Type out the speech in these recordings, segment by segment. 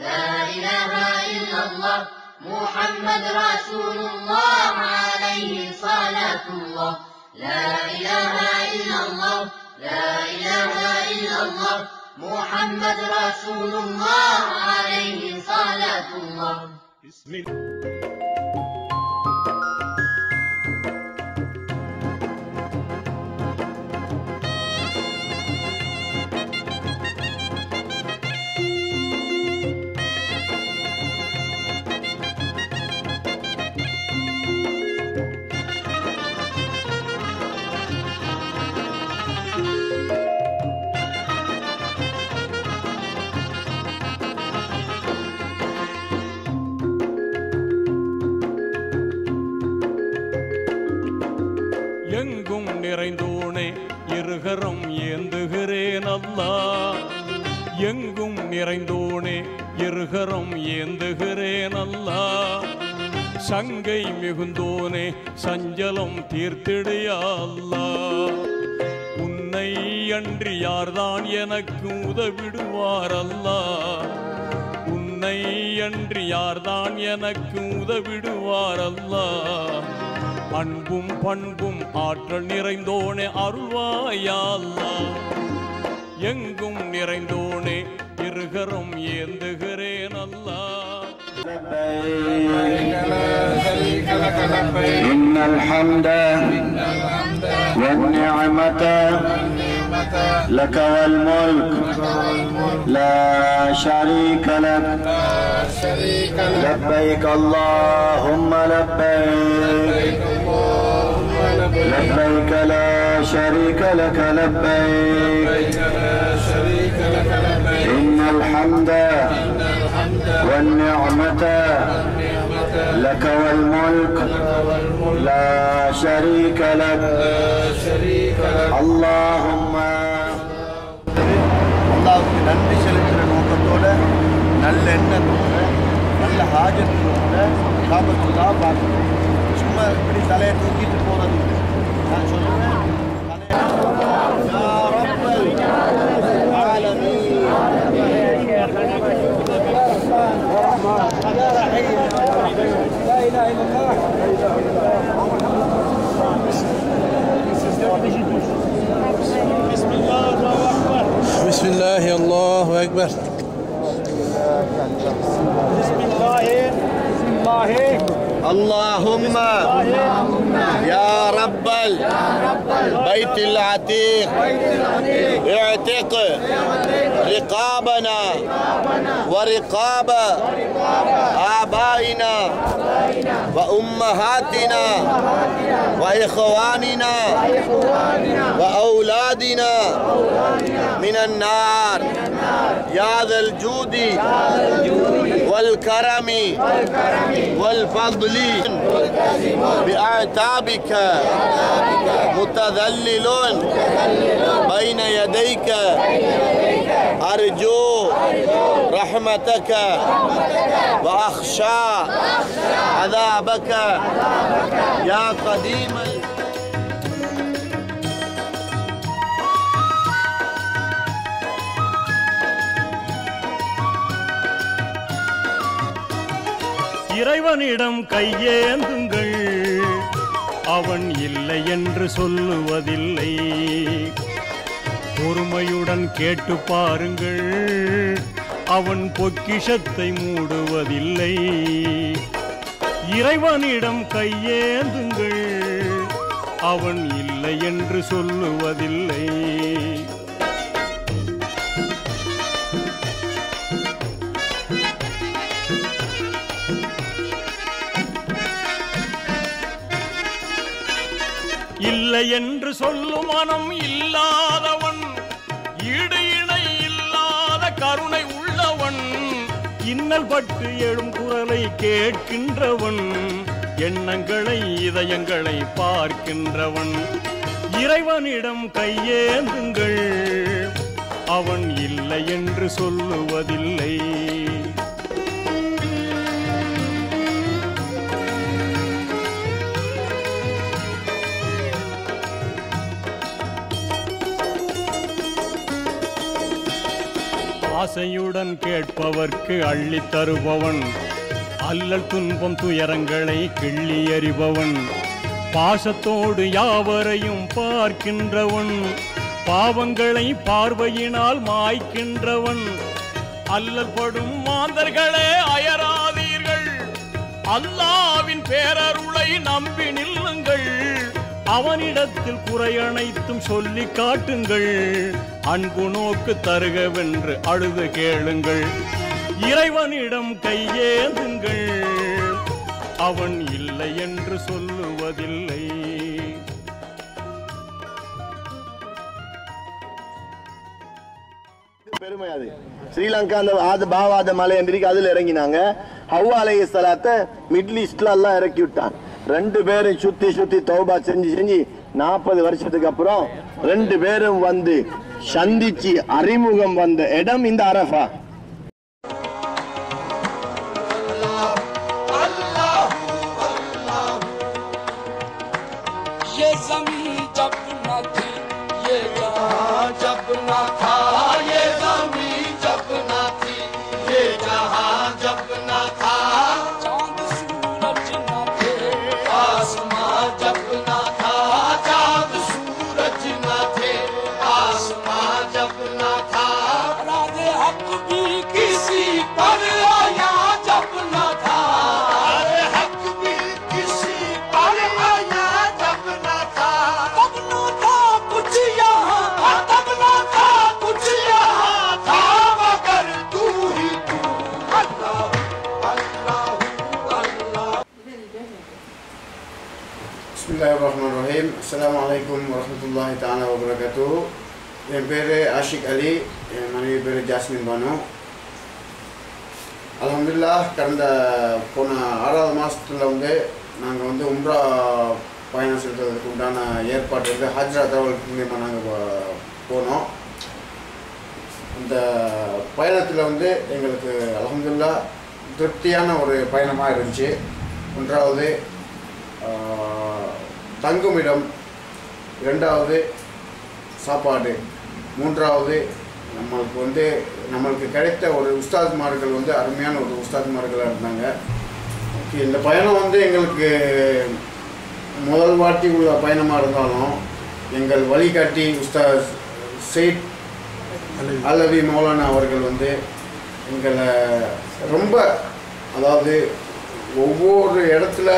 لا إله إلا الله محمد رسول الله عليه صلاة الله لا إله إلا الله لا إله إلا الله محمد رسول الله عليه صلاة الله بسم الله எங்கும் நிறைந்தோனே இருகரம் ஏந்துகிறேன் அல்லாஹ் எங்கும் நிறைந்தோனே இருகரம் ஏந்துகிறேன் அல்லாஹ் சங்கை மிகுந்தோனே சஞ்சலம் தீர்த்திடையா அல்லாஹ் உன்னை அன்றி யார்தான் எனக்கு உதவிடுவார் அல்லாஹ் உன்னை அன்றி யார்தான் எனக்கு உதவிடுவார் அல்லாஹ் அன்பும் பண்பும் ஆற்றல் நிறைந்தோனே அருள்வாயா அல்லாஹ் எங்கும் நிறைந்தோனே இருகரம் ஏந்துகிறேன் அல்லாஹ் إن الحمد والنعمة لك والملك لا شريك لك لبيك اللهم لبيك لبيك لا شريك لك لبيك إن الحمد والنعمة لك والملك لا شريك لك اللهم அல்லாஹ்வுக்கு நன்றி செலுத்துகிற நோக்கத்தோட நல்ல எண்ணத்தோட நல்ல ஹாஜத்தோட காபத்துல்லா பார்க்கணும். சும்மா இப்படி தலையை தூக்கிட்டு போறது இல்லை. நான் சொல்லுவேன் بسم الله الله أكبر بسم الله اللهم يا رب البيت العتيق اعتق رقابنا ورقاب آبائنا وأمهاتنا وإخواننا وأولادنا من النار يا ذا الجود والكرم والفضل بأعتابك متذلل بين يديك أرجو رحمتك وأخشى عذابك يا قديم இறைவனிடம் கையேந்துங்கள் அவன் இல்லை என்று சொல்லுவதில்லை பொறுமையுடன் கேட்டு பாருங்கள் அவன் பொக்கிஷத்தை மூடுவதில்லை இறைவனிடம் கையேந்துங்கள் அவன் இல்லை என்று சொல்லுவதில்லை இல்லை என்று சொல்லும் மனம் இல்லாதவன் ஈடு இணை இல்லாத கருணை உள்ளவன் இன்னல் பட்டு எழும் குரலை கேட்கின்றவன் எண்ணங்களை இதயங்களை பார்க்கின்றவன் இறைவனிடம் கையேந்துங்கள் அவன் இல்லை என்று சொல்லுவதில்லை ஆசையுடன் கேட்பவர்க்கு அள்ளித் தருபவன், அல்லல் துன்பம் துயரங்களை கிள்ளி எறிபவன், பாசத்தோடு யாவரையும் பார்க்கின்றவன், பாவங்களை பார்வையினால் மாய்க்கின்றவன், அல்லல் படும் மாந்தர்களே அயராதீர்கள், அல்லாவின் பேரருளை நம்பி நில்லுங்கள், அவனிடத்தில் குறை அனைத்தும் சொல்லி காட்டுங்கள், அன்பு நோக்கு தருகவென்று அழுது கேளுங்கள், இறைவனிடம் கையேந்துங்கள், அவன் இல்லை என்று சொல்லுவதில்லை. பெருமை அது. ஸ்ரீலங்கா அந்த பாவாத மலை எந்திரிக்கு அதுல இறங்கினாங்க. ஹவ்வா அலைஹிஸ்ஸலாத்தை மிடில் ஈஸ்ட்ல எல்லாம் இறக்கி விட்டான். 2 பேரும் சுத்தி தௌபா செஞ்சு 40 வருஷத்துக்கு அப்புறம் 2 பேரும் வந்து சந்திச்சு அறிமுகம் வந்த இடம் இந்த Arafah. Bismillahirrahmanirrahim. Assalamualaikum warahmatullahi ta'ala wabarakatuh. என் பேர் ஆஷிக் அலி, என் மனைவி பேர் ஜாஸ்மின் பானு. அல்ஹம்துலில்லாஹ் கடந்த போன 6வது மாதத்தில் வந்து நாங்கள் வந்து உம்ரா பயணம் செலுத்துவதற்கு உண்டான ஏற்பாடு வந்து ஹஜ்ரா தகவல் மூலியமாக நாங்கள் போனோம். அந்த பயணத்தில் வந்து எங்களுக்கு அல்ஹம்துலில்லாஹ் திருப்தியான ஒரு பயணமாக இருந்துச்சு. 1வது தங்குமிடம், 2வது சாப்பாடு, 3வது நம்மளுக்கு கிடைத்த ஒரு உஸ்தாத்மார்கள் வந்து அருமையான ஒரு உஸ்தாத்மார்களாக இருந்தாங்க. இந்த பயணம் வந்து எங்களுக்கு முதல் வாட்டி உள்ள பயணமாக இருந்தாலும் எங்கள் வழிகாட்டி உஸ்தாத் சைட் அலவி மௌலானா அவர்கள் வந்து எங்களை ரொம்ப, அதாவது ஒவ்வொரு இடத்துல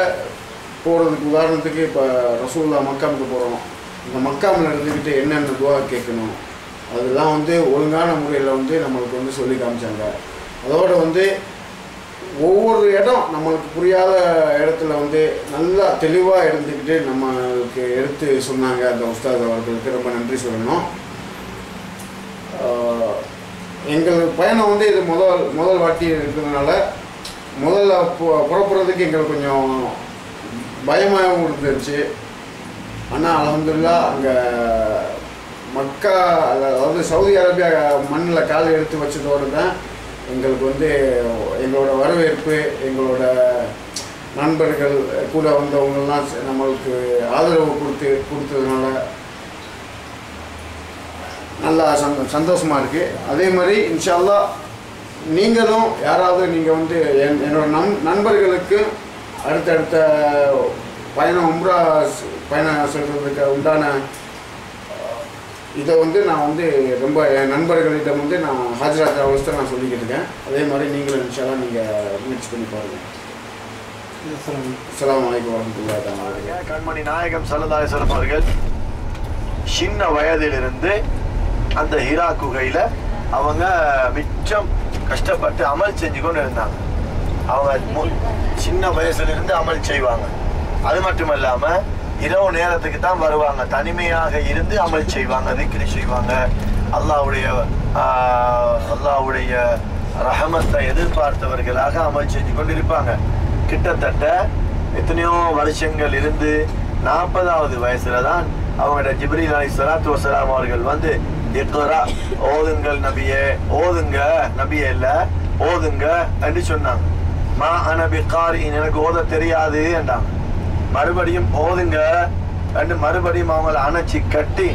போகிறதுக்கு, உதாரணத்துக்கு இப்போ ரசூல்லா மக்காமுக்கு போகிறோம், இந்த மக்காமில் இருந்துக்கிட்டு என்னென்ன துவா கேட்கணும் அதெல்லாம் வந்து ஒழுங்கான முறையில் வந்து நம்மளுக்கு வந்து சொல்லி காமிச்சாங்க. அதோடு வந்து ஒவ்வொரு இடம் நம்மளுக்கு புரியாத இடத்துல வந்து நல்லா தெளிவாக இருந்துக்கிட்டு நம்மளுக்கு எடுத்து சொன்னாங்க. அந்த உஸ்தாத் அவர்களுக்கு ரொம்ப நன்றி சொல்லணும். எங்கள் பயணம் வந்து இது முதல் வாட்டி இருக்கிறதுனால முதல்ல புறப்படுறதுக்கு எங்களுக்கு கொஞ்சம் பயமாகவும் இருந்துச்சு. ஆனால் அல்ஹம்துலில்லாஹ் அங்கே மக்கா, அதாவது சவுதி அரேபியா மண்ணில் கால் எடுத்து வச்சதோடு தான் எங்களுக்கு வந்து எங்களோட வரவேற்பு, எங்களோட நண்பர்கள் கூட வந்தவங்கெல்லாம் நம்மளுக்கு ஆதரவு கொடுத்ததுனால நல்லா சந்தோஷமாக இருக்குது. அதே மாதிரி இன்ஷா அல்லாஹ் நீங்களும் யாராவது நீங்கள் வந்து என்னோட நண்பர்களுக்கு அடுத்தடுத்த பயணம் உம்ரா பயணம் செல்றதுக்கு உண்டான இதை வந்து நான் வந்து ரொம்ப என் நண்பர்களிடம் வந்து நான் ஹாஜரா அவஸ்தை நான் சொல்லிக்கிட்டு இருக்கேன். அதே மாதிரி நீங்களும் இன்ஷா அல்லாஹ் நீங்கள் முயற்சி பண்ணி பாருங்கள். அஸ்ஸலாமு அலைக்கும் வரஹ்மத்துல்லாஹி தஆலா. கண்மணி நாயகம் ஸல்லல்லாஹு அலைஹி வஸல்லம் அவர்கள் சின்ன வயதிலிருந்து அந்த ஹிரா குகையில் அவங்க மிச்சம் கஷ்டப்பட்டு அமல் செஞ்சு கொண்டு இருந்தாங்க. அவங்க சின்ன வயசுலேருந்து அமல் செய்வாங்க. அது மட்டும் இல்லாமல் இரவு நேரத்துக்கு தான் வருவாங்க, தனிமையாக இருந்து அமல் செய்வாங்க, திக்ரி செய்வாங்க, அல்லாஹ்வுடைய ரஹமத்தை எதிர்பார்த்தவர்களாக அமல் செஞ்சு கொண்டு இருப்பாங்க. கிட்டத்தட்ட எத்தனையோ வருஷங்கள் இருந்து 40வது வயசுல தான் அவங்களோட ஜிப்ரீல் அலைஹிஸ்ஸலாத்து வஸ்ஸலாம் அவர்கள் வந்து இக்ரா, ஓதுங்கள் நபியே, ஓதுங்க, நபியே இல்ல ஓதுங்க என்று சொன்னாங்க. மா அன பிகாரின், எனக்கு ஓத தெரியாது என்றாங்க. மறுபடியும் ஓதுங்க என்று மறுபடியும் அவங்களை அணைச்சி கட்டி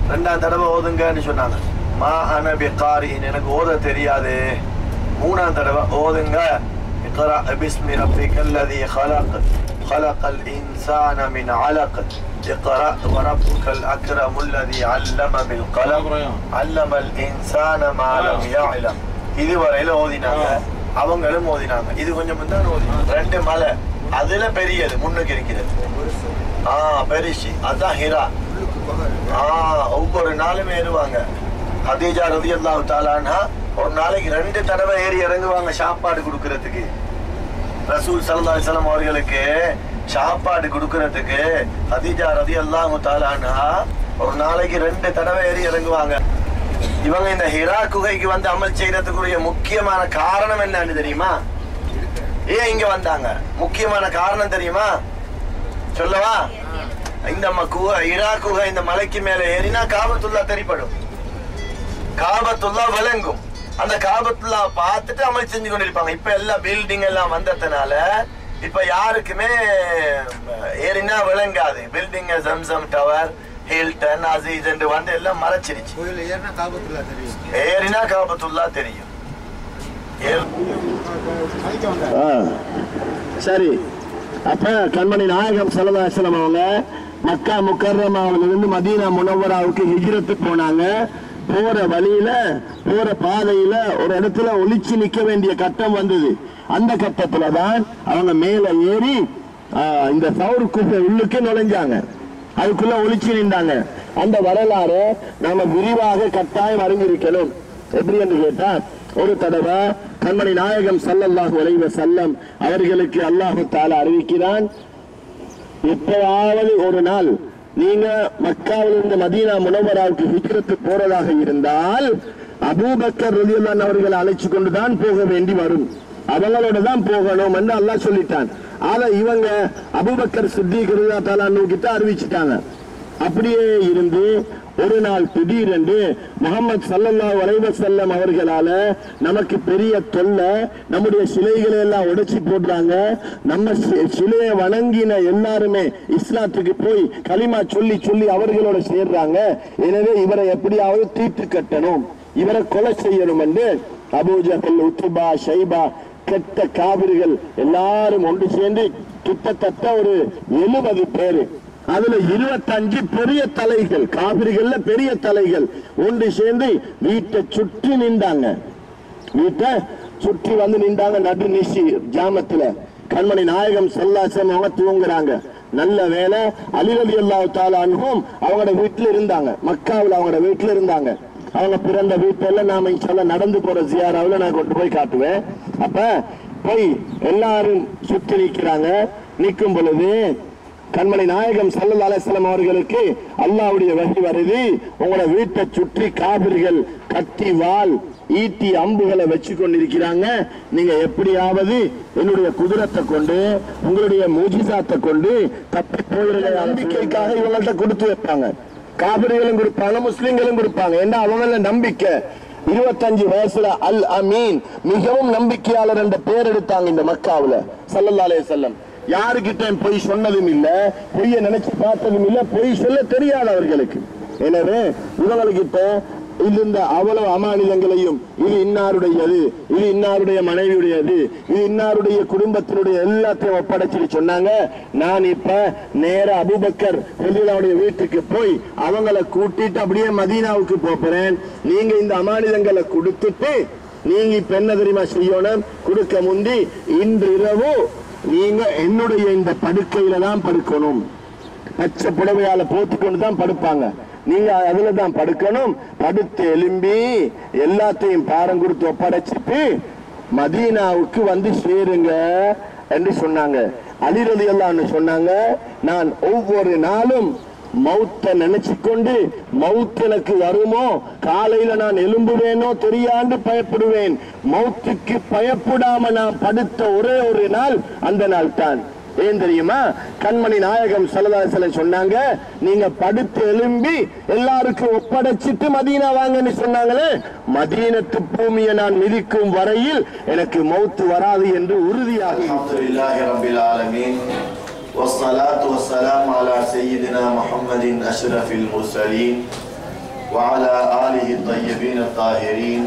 2ஆம் தடவை ஓதுங்கன்னு சொன்னாங்க. மா அன பிகாரின் எனக்கு ஓத தெரியாது. மூணாம் தடவை ஓதுங்க. இக்ரா பிஸ்மி ரப்பிக்கல் லதீ خلق خلق الإنسان من علق اقرأ وربك الأكرم الذي علم بالقلم علم الإنسان ما لم يعلم. இதுவரையில ஓதினாங்க. அவங்களும் ஓதினாங்க. இது கொஞ்சம் முன்னாடி ஓதினாங்க. 2 மலை அதுல பெரியது முன்னுக்கு இருக்கிறது. பெரிசி அதான் ஹிரா. ஒவ்வொரு நாளும் ஏறுவாங்க. ஹதீஜா ரலியல்லாஹு தஆலா அன்ஹா ஒரு நாளைக்கு 2 தடவை ஏறி இறங்குவாங்க சாப்பாடு கொடுக்கறதுக்கு. ரசூல் ஸல்லல்லாஹு அலைஹி வஸல்லம் அவர்களுக்கு சாப்பாடு கொடுக்கறதுக்கு ஹதீஜா ரலியல்லாஹு தஆலா அன்ஹா ஒரு நாளைக்கு 2 தடவை ஏறி இறங்குவாங்க. இவங்க இந்த ஹிரா குகைக்கு வந்து அமல் செய்யறதுக்குரிய முக்கியமான காரணம் என்னன்னு தெரியுமா? ஏன் இங்க வந்தாங்க? முக்கியமான காரணம் தெரியுமா? சொல்லவா? இந்த ஹிரா குகை இந்த மலைக்கு மேல ஏறினா காபத்துல்லா தெரிப்படும், காபத்துல்லா விளங்கும். அந்த காபத்துல்லா பார்த்துட்டு அமல் செஞ்சு கொண்டிருப்பாங்க. இப்ப எல்லாம் பில்டிங் எல்லாம் வந்ததுனால இப்ப யாருக்குமே ஏறினா விளங்காது. பில்டிங் ஜம்சம் டவர், ஹில்டன், அசீஸ் என்று வந்து எல்லாம் மறைச்சிருச்சு. ஏறினா காபத்துல்லா தெரியும். சரி, அப்ப கண்மணி நாயகம் ஸல்லல்லாஹு அலைஹி வஸல்லம் அவங்க மக்கா முக்கர்ரமாவிலிருந்து மதீனா முனவ்வராவுக்கு ஹிஜ்ரத்து போனாங்க. போற வழியில போற பாதையில ஒரு இடத்துல ஒளிச்சு நிக்க வேண்டிய கட்டம் வந்தது. அந்த கட்டத்துல தான் அவங்க மேல ஏறி இந்த சௌர் குகை உள்ளுக்கு நுழைஞ்சாங்க. அதுக்குள்ள ஒளிச்சு நின்றாங்க. அந்த வரலாறு நாம விரிவாக கட்டாயம் அறிந்திருக்கணும். எப்படி என்று கேட்டா, ஒரு தடவை கண்மணி நாயகம் ஸல்லல்லாஹு அலைஹி வஸல்லம் அவர்களுக்கு அல்லாஹு தஆலா அறிவிக்கிறான், எப்போதாவது ஒரு நாள் நீங்க மக்காவிலிருந்து மதீனா முனவ்வராவுக்கு ஹிஜ்ரத்து போறதாக இருந்தால் அபூபக்கர் ரலியல்லாஹு அன்ஹு அவர்களை அழைச்சு கொண்டுதான் போக வேண்டி வரும், அவங்களோட தான் போகணும் என்று அல்லாஹ் சொல்லிட்டான். ஆனா இவங்க அபூபக்கர் சித்திக் ரலியல்லாஹு தஆலா அன்ஹு கிட்ட அறிவிச்சிட்டாங்க. அப்படியே இருந்து ஒரு நாள் திடீரென்று முஹம்மது ஸல்லல்லாஹு அலைஹி வஸல்லம் அவர்களால நமக்கு பெரிய தொல்லை, நம்முடைய சிலைகளை எல்லாம் உடைச்சி போடுறாங்க, நம்ம சிலையை வணங்கின எல்லாருமே இஸ்லாத்துக்கு போய் களிமா சொல்லி சொல்லி அவர்களோட சேர்றாங்க, எனவே இவரை எப்படியாவது தீர்த்து கட்டணும், இவரை கொலை செய்யணும் என்று அபூ ஜஹல், உத்பா, ஷைபா கெட்ட காபிர்கள் எல்லாரும் ஒன்று சேர்ந்து கிட்டத்தட்ட ஒரு 70 பேரு, அதுல 25 பெரிய தலைகள், காபிர்கள்ல பெரிய தலைகள் ஒன்று சேர்ந்து வீட்டை சுற்றி நின்றாங்க. வீட்டை சுற்றி வந்து நின்றாங்க. நடு நிசி ஜாமத்துல கண்மணி நாயகம் ஸல்லல்லாஹு அலைஹி வஸல்லம் அவங்க தூங்குறாங்க. நல்ல வேளை அலி ரலியல்லாஹு தஆலா அன்ஹும் அவங்களோட வீட்டுல இருந்தாங்க. மக்காவில் அவங்களோட வீட்டுல இருந்தாங்க. அவங்க பிறந்த வீட்டெல்லாம் நாம இன்ஷால்லா நடந்து போற ஜியாராவில் நான் கொண்டு போய் காட்டுவேன். அப்ப போய் எல்லாரும் சுற்றி நிற்கிறாங்க. நிற்கும் பொழுது கண்மணி நாயகம் ஸல்லல்லாஹு அலைஹி வஸல்லம் அவர்களுக்கு அல்லாஹ்வுடைய வஹி வருது, உங்களோட வீட்டை சுற்றி காபிர்கள் கத்தி, வாள், ஈட்டி, அம்புகளை வச்சு கொண்டிருக்கிறாங்க, நீங்க எப்படியாவது என்னுடைய குதிரத்தை கொண்டு உங்களுடைய மூஜிசாத்தை கொண்டு தப்பி போயிருந்த நம்பிக்கைக்காக இவங்கள்ட்ட கொடுத்து வைப்பாங்க. காபிர்களும் கொடுப்பாங்க, முஸ்லிம்களும் கொடுப்பாங்க. ஏன்னா அவங்க நம்பிக்கை. 25 வயசுல அல் அமீன், மிகவும் நம்பிக்கையாளர் என்ற பெயர் எடுத்தாங்க இந்த மக்காவுல ஸல்லல்லாஹு அலைஹி வஸல்லம். யாருக்கிட்ட பொய் சொன்னதும் இல்ல, பொய்ய நினைச்சு பார்த்ததும் இல்ல, பொய் சொல்ல தெரியாது அவர்களுக்கு. எனவே இவங்ககிட்ட இருந்த அவ்வளவு அமானிதங்களையும், இது இன்னாருடையது, இது இன்னாருடைய மனைவியுடையது, இது இன்னாருடைய குடும்பத்தினுடைய எல்லாத்தையும் ஒப்படைச்சிட்டு சொன்னாங்க, நான் இப்ப நேர அபூபக்கர் ரலியல்லாஹு வீட்டுக்கு போய் அவங்களை கூட்டிட்டு அப்படியே மதீனாவுக்கு போறேன். நீங்க இந்த அமானிதங்களை கொடுத்துட்டு நீங்க இப்ப என்ன தெரியுமா செய்யணும், கொடுக்க முந்தி இன்று இரவு நீங்க என்னுடைய இந்த படுக்கையில தான் படுக்கணும். பச்சை புடவையால போட்டுக்கொண்டு தான் படுப்பாங்க. நீங்க அதுல தான் படுக்கணும். படுத்து எலும்பி எல்லாத்தையும் பாரம் கொடுத்து ஒப்படைச்சிட்டு மதீனாவுக்கு வந்து சேருங்க என்று சொன்னாங்க. அலி ரலியல்லாஹு அன்ஹு சொன்னாங்க, நான் ஒவ்வொரு நாளும் மௌத்தை நினைச்சு கொண்டு மௌத் எனக்கு வருமோ, காலையில நான் எலும்புவேனோ தெரியாண்டு பயப்படுவேன். மௌத்துக்கு பயப்படாம நான் படுத்த ஒரே ஒரு நாள் அந்த நாள் தான். ஏன் தெரியுமா? கண்மணி நாயகம் ஸல்லல்லாஹு அலைஹி வஸல்லம் சொன்னாங்க, நீங்க படுத்து எலும்பி எல்லாருக்கும் ஒப்படைச்சிட்டு மதீனா வாங்கன்னு சொன்னாங்களே, மதீனத்து பூமியை நான் மிதிக்கும் வரையில் எனக்கு மௌத்து வராது என்று உறுதியாக. அல்ஹம்துலில்லாஹி ரப்பில் ஆலமீன் والصلاة والسلام على سيدنا محمد أشرف المرسلين وعلى آله الطيبين الطاهرين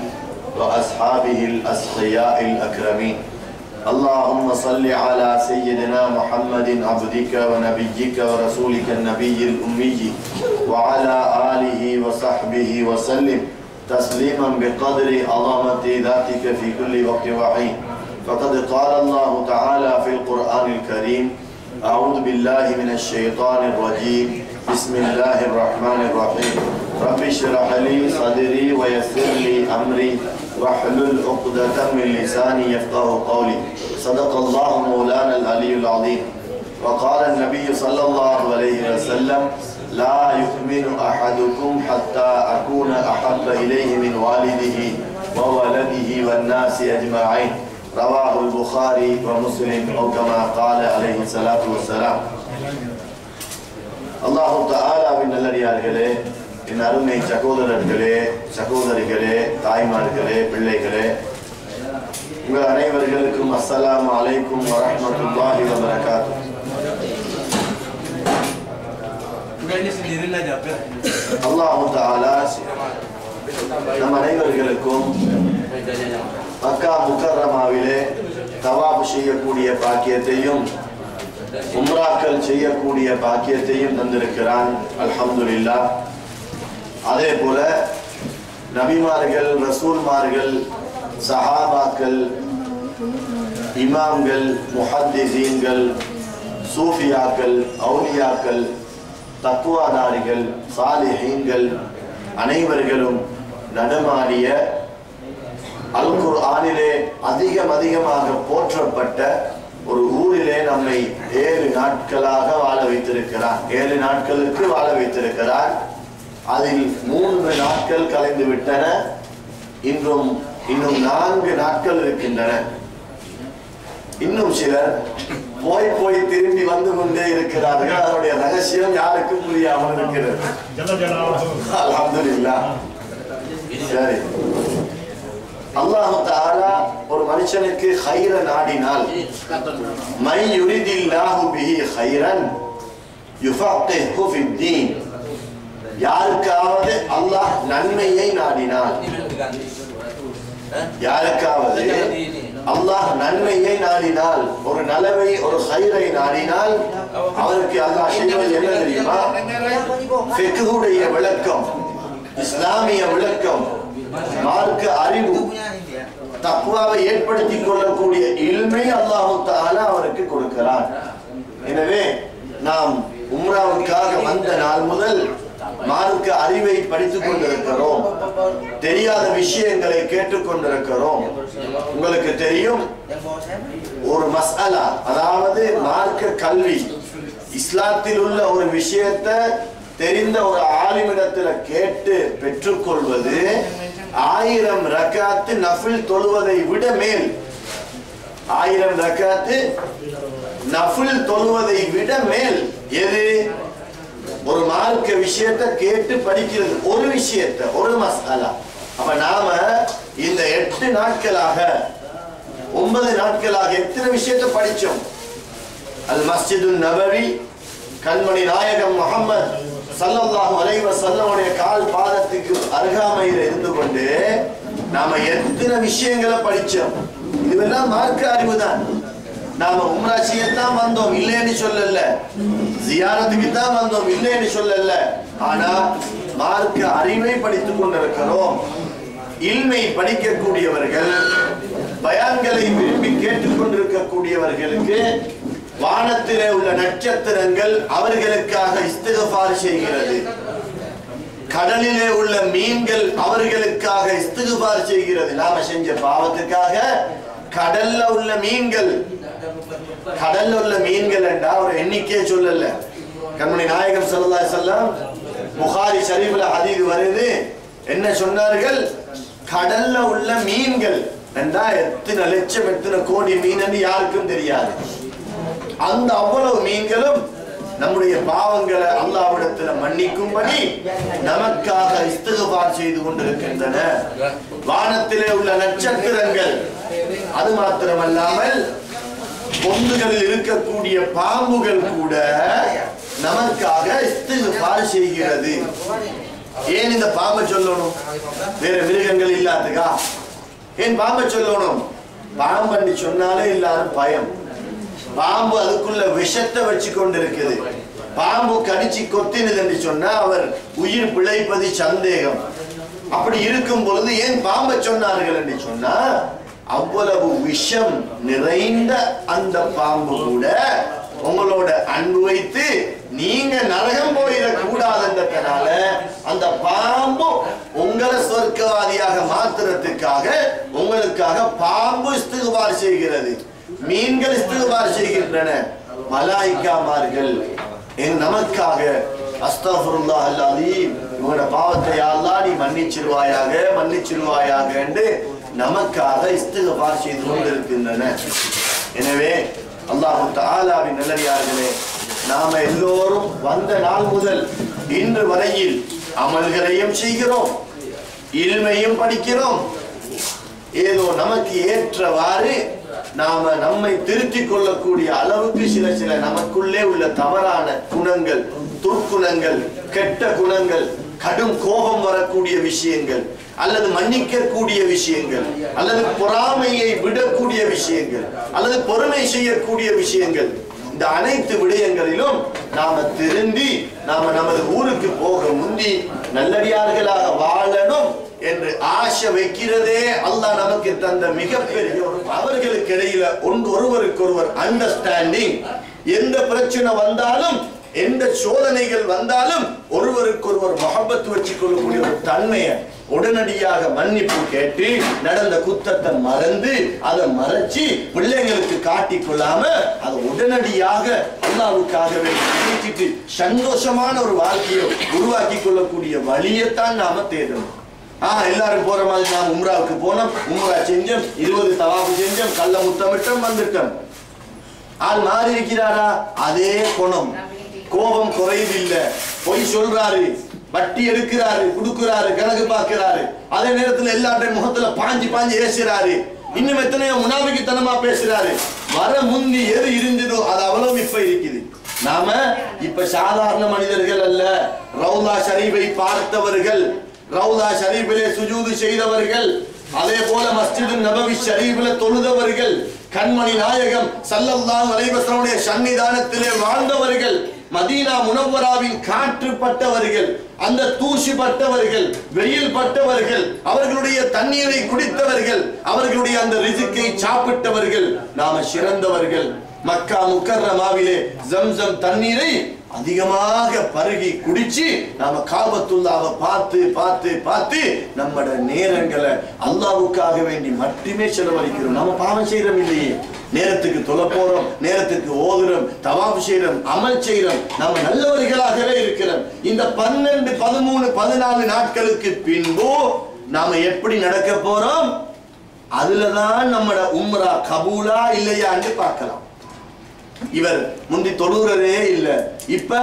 وأصحابه الأسقياء الأكرمين. اللهم صل على سيدنا محمد عبدك ونبيك ورسولك النبي الأمي وعلى آله وصحبه وسلم تسليما بقدر عظمة ذاتك في كل وقت وحين. فقد قال الله تعالى في القرآن الكريم: أعوذ بالله من الشيطان الرجيم، بسم الله الرحمن الرحيم. رب اشرح لي صدري ويسر لي أمري واحلل عقدة من لساني يفقهوا قولي. صدق الله مولانا العلي العظيم. وقال النبي صلى الله عليه وسلم: لا يؤمن أحدكم حتى أكون أحب إليه من والده وولده والناس أجمعين. رواه البخاري ومسلم أو كما قال عليه الصلاة والسلام. الله تعالى من நல்லடியார்களே, என் அருமை சகோதரர்களே, சகோதரிகளே, தாய்மார்களே, பிள்ளைகளே, உங்கள் அனைவர்களுக்கும் அஸ்ஸலாமு அலைக்கும் வரஹ்மத்துல்லாஹி வபரகாத்துஹு. அல்லாஹ் தஆலா நம் அனைவர்களுக்கும் மக்கா முக்கர்ரமாவிலே தவாப் செய்யக்கூடிய பாக்கியத்தையும் உம்ராக்கள் செய்யக்கூடிய பாக்கியத்தையும் தந்திருக்கிறான். அல்ஹம்துலில்லாஹ். அதே போல நபிமார்கள், ரசூல்மார்கள், சஹாபாக்கள், இமாம்கள், முஹத்திஸீன்கள், சூஃபியாக்கள், அவுலியாக்கள், தக்வாதாரிகள், சாலிஹீன்கள் அனைவர்களும் நடமாடிய அல் குர்ஆனிலே அதிகமாக போற்றப்பட்ட ஒரு ஊரிலே நம்மை 7 நாட்களாக வாழ வைத்திருக்கிறார். 7 நாட்களுக்கு வாழ வைத்திருக்கிறார். அதில் 3 நாட்கள் கலைந்து விட்டன. இன்னும் 4 நாட்கள் இருக்கின்றன. இன்னும் சிலர் போய் திரும்பி வந்து கொண்டே இருக்கிறார்கள். அதனுடைய ரகசியம் யாருக்கும் புரியாமல் இருக்கிறது. அல்ஹம்துலில்லாஹ். சரி, அல்லாஹ் தஆலா ஒரு மனுஷனுக்கு கைர நாடினால், மை யுரிதில்லாஹு பிஹி கைரன் யுஃபக்கிஹு ஃபித்தீன், யாருக்காவது அல்லாஹ் நன்மையை நாடினால், யாருக்காவது அல்லாஹ் நன்மையை நாடினால், ஒரு நலவை, ஒரு கைரை நாடினால், அவருக்கு அல்லாஹ் செய்வது என்ன தெரியுமா? ஃபிக்ஹுடைய விளக்கம், இஸ்லாமிய விளக்கம், மார்க்க அறிவு, தக்வாவை ஏற்படுத்திக் கொள்ளக்கூடிய இல்மை அல்லாஹ் தஆலா அவருக்கு கொடுக்கிறார். எனவே நாம் உம்ராவுக்காக வந்த நாள் முதல் மார்க்க அறிவை படித்துக் கொண்டிருக்கிறோம். தெரியாத விஷயங்களை கேட்டுக் கொண்டிருக்கிறோம். உங்களுக்கு தெரியும், ஒரு மஸ்அலா, அதாவது மார்க்க கல்வி, இஸ்லாத்தில் உள்ள ஒரு விஷயத்தை தெரிந்த ஒரு ஆலிமிடத்துல கேட்டு பெற்றுக்கொள்வது 1000 ரக்காத்து நஃபில் தொழுவதை விட மேல். 1000 ரக்காத்து நஃபில் தொழுவதை விட மேல். எது? ஒரு மார்க்க விஷயத்தை கேட்டு படிக்கிறது, ஒரு விஷயத்தை, ஒரு மஸ்அலா. அப்ப நாம இந்த 8 நாட்களாக 9 நாட்களாக எத்தனை விஷயத்தை படிச்சோம்? அல் மஸ்ஜிதுன் நபவி, கண்மணி நாயகம் முஹம்மது ஸல்லல்லாஹு அலைஹி வஸல்லமுடைய கால் பாதத்துக்கு அருகாமையில் இருந்து கொண்டு நாம எத்தனை விஷயங்களை படிச்சோம். இதுவெல்லாம் மார்க்க அறிவு தான். நாம உம்ரா செய்யத்தான் வந்தோம், இல்லைன்னு சொல்லல. ஜியாரத்துக்கு தான் வந்தோம், இல்லைன்னு சொல்லல. ஆனா மார்க்க அறிவை படித்துக் கொண்டிருக்கிறோம். இல்மை படிக்கக்கூடியவர்கள், பயான்களை விரும்பி கேட்டுக் கொண்டிருக்கக்கூடியவர்களுக்கு வானத்திலே உள்ள நட்சத்திரங்கள் அவர்களுக்காக இஸ்திக்ஃபார் செய்கிறது. கடலிலே உள்ள மீன்கள் அவர்களுக்காக இஸ்திக்ஃபார் செய்கிறது. நாம செஞ்ச பாவத்துக்காக கடல்ல உள்ள மீன்கள், கடல்ல உள்ள மீன்கள் என்றா ஒரு எண்ணிக்கையை சொல்லல. கண்மணி நாயகம் ஸல்லல்லாஹு அலைஹி வஸல்லம் புகாரி ஷரீஃப்ல ஹதீஸ் வருது. என்ன சொன்னார்கள்? கடல்ல உள்ள மீன்கள் என்றா எத்தனை லட்சம், எத்தனை கோடி மீன் என்று யாருக்கும் தெரியாது. அந்த அவ்வளவு மீன்களும் நம்முடைய பாவங்களை அல்லாஹ்விடத்துல மன்னிக்கும்படி நமக்காக இஸ்திக்ஃபார் செய்து கொண்டிருக்கின்றன. வானத்திலே உள்ள நட்சத்திரங்கள், அது மாத்திரமல்லாமல் பொந்துகளில் இருக்கக்கூடிய பாம்புகள் கூட நமக்காக இஸ்திக்ஃபார் செய்கிறது. ஏன் இந்த பாம்பை சொல்லணும்? வேற மிருகங்கள் இல்லாததுக்கா? ஏன் பாம்பை சொல்லணும்? பாம்பு சொன்னாலே எல்லாரும் பயம். பாம்பு அதுக்குள்ள விஷத்தை வச்சு கொண்டு இருக்குது. பாம்பு கடிச்சு கொத்தினது என்று சொன்னா அவர் உயிர் பிழைப்பது சந்தேகம். அப்படி இருக்கும் பொழுது ஏன் பாம்பை சொன்னார்கள் என்று சொன்னா, அவ்வளவு விஷம் நிறைந்த அந்த பாம்பு கூட உங்களோட அன்பு வைத்து நீங்க நரகம் போயிடக்கூடாதுன்றதுனால அந்த பாம்பு உங்களை சொர்க்கவாதியாக மாத்துறதுக்காக உங்களுக்காக பாம்பு இஸ்திக்பார் செய்கிறது, மீன்கள் இஸ்திக்பார் செய்கின்றன, மலாயிக்காமார்கள் நமக்காக அஸ்தக்ஃபிருல்லாஹ் அல்-அலீம் இவங்களோட பாவத்தை அல்லாஹ் நீ மன்னிச்சிருவாயாக என்று நமக்காக இஸ்திக்பார் செய்து கொண்டிருக்கின்றன. எனவே அல்லாஹ் தஆலாவின் நல்லடியார்களே, நாம எல்லோரும் வந்த நாள் முதல் இன்று வரையில் அமல்களையும் செய்கிறோம், இல்மையும் படிக்கிறோம். ஏதோ நமக்கு ஏற்றவாறு நாம நம்மை திருத்திக் கொள்ளக்கூடிய அளவுக்கு சில நமக்குள்ளே உள்ள தவறான குணங்கள், துர்க்குணங்கள், கெட்ட குணங்கள், கடும் கோபம் வரக்கூடிய விஷயங்கள், அல்லது மன்னிக்கக்கூடிய விஷயங்கள், அல்லது பொறாமையை விடக்கூடிய விஷயங்கள், அல்லது பொறுமை செய்யக்கூடிய விஷயங்கள், இந்த அனைத்து விடயங்களிலும் நாம திருந்தி நாம நமது ஊருக்கு போக முந்தி நல்லடியார்களாக வாழணும் என்று ஆசை வைக்கிறதே அல்லாஹ் நமக்கு தந்த மிகப்பெரிய ஒரு. அவர்களுக்கு இடையில ஒருவருக்கொருவர் அண்டர்ஸ்டாண்டிங், எந்த பிரச்சனை வந்தாலும் எந்த சோதனைகள் வந்தாலும் ஒருவருக்கொருவர் முஹப்பத் வச்சு கொள்ளக்கூடிய ஒரு தன்மையை, உடனடியாக மன்னிப்பு கேட்டு நடந்த குத்தத்தை மறந்து அதை மறைச்சு பிள்ளைங்களுக்கு காட்டிக் கொள்ளாம அதை உடனடியாக அல்லாஹ்வுக்காகவே நினைச்சிட்டு சந்தோஷமான ஒரு வாழ்க்கையை உருவாக்கி கொள்ளக்கூடிய வழியைத்தான் நாம தேடணும். எல்லாரும் போற மாதிரி நாம் உம்ராவுக்கு போனோம், உம்ரா செஞ்சோம், 20 தவாஃப் செஞ்சோம், கல்ல முத்தமிட்டோம், வந்துட்டோம். ஆள் மாறி இருக்கிறாரா? அதே குணம், கோபம் குறையவில்லை, பொய் சொல்றாரு, வட்டி எடுக்கிறாரு, குடுக்கிறாரு, கணக்கு பார்க்கிறாரு, அதே நேரத்தில் எல்லாருடைய முகத்துல பாஞ்சு ஏசுறாரு, இன்னும் எத்தனையோ முனாபிக்குத்தனமா பேசுறாரு. வர முந்தி எது இருந்ததோ அது அவ்வளவு இப்ப இருக்குது. நாம இப்ப சாதாரண மனிதர்கள் அல்ல, ரவுலா ஷரீஃபை பார்த்தவர்கள், ரவுலா ஷரீஃபிலே சுஜூது செய்தவர்கள், அதே போல மஸ்ஜிது நபவி ஷரீஃபில தொழுதவர்கள், கண்மணி நாயகம் ஸல்லல்லாஹு அலைஹி வஸல்லம் சன்னிதானத்திலே வாழ்ந்தவர்கள், மதீனா முனவ்வராவின் காற்று பட்டவர்கள், அந்த தூசி பட்டவர்கள், வெயில் பட்டவர்கள், அவர்களுடைய தண்ணீரை குடித்தவர்கள், அவர்களுடைய அந்த ரிஸ்கை சாப்பிட்டவர்கள், நாம சிறந்தவர்கள். மக்கா முக்கர்ரமாவிலே ஜம்சம் தண்ணீரை அதிகமாக பருகி குடிச்சு நாம காபத்துல்லாவை பார்த்து நம்மட நேரங்களை அல்லாஹ்வுக்காக வேண்டி மட்டுமே செலவழிக்கிறோம். நம்ம பாவம் செய்யறோம் இல்லையே, நேரத்துக்கு தொலை போறோம், நேரத்துக்கு ஓதுறோம், தவாஃப் செய்யறோம், அமல் செய்யறோம், நம்ம நல்லவர்களாகவே இருக்கிறோம். இந்த 12, 13, 14 நாட்களுக்கு பின்பு நாம எப்படி நடக்க போறோம்? அதுலதான் நம்மட உம்ரா கபூலா இல்லையான்னு பார்க்கலாம். இவர் முந்தி தொழுறதே இல்ல, இப்ப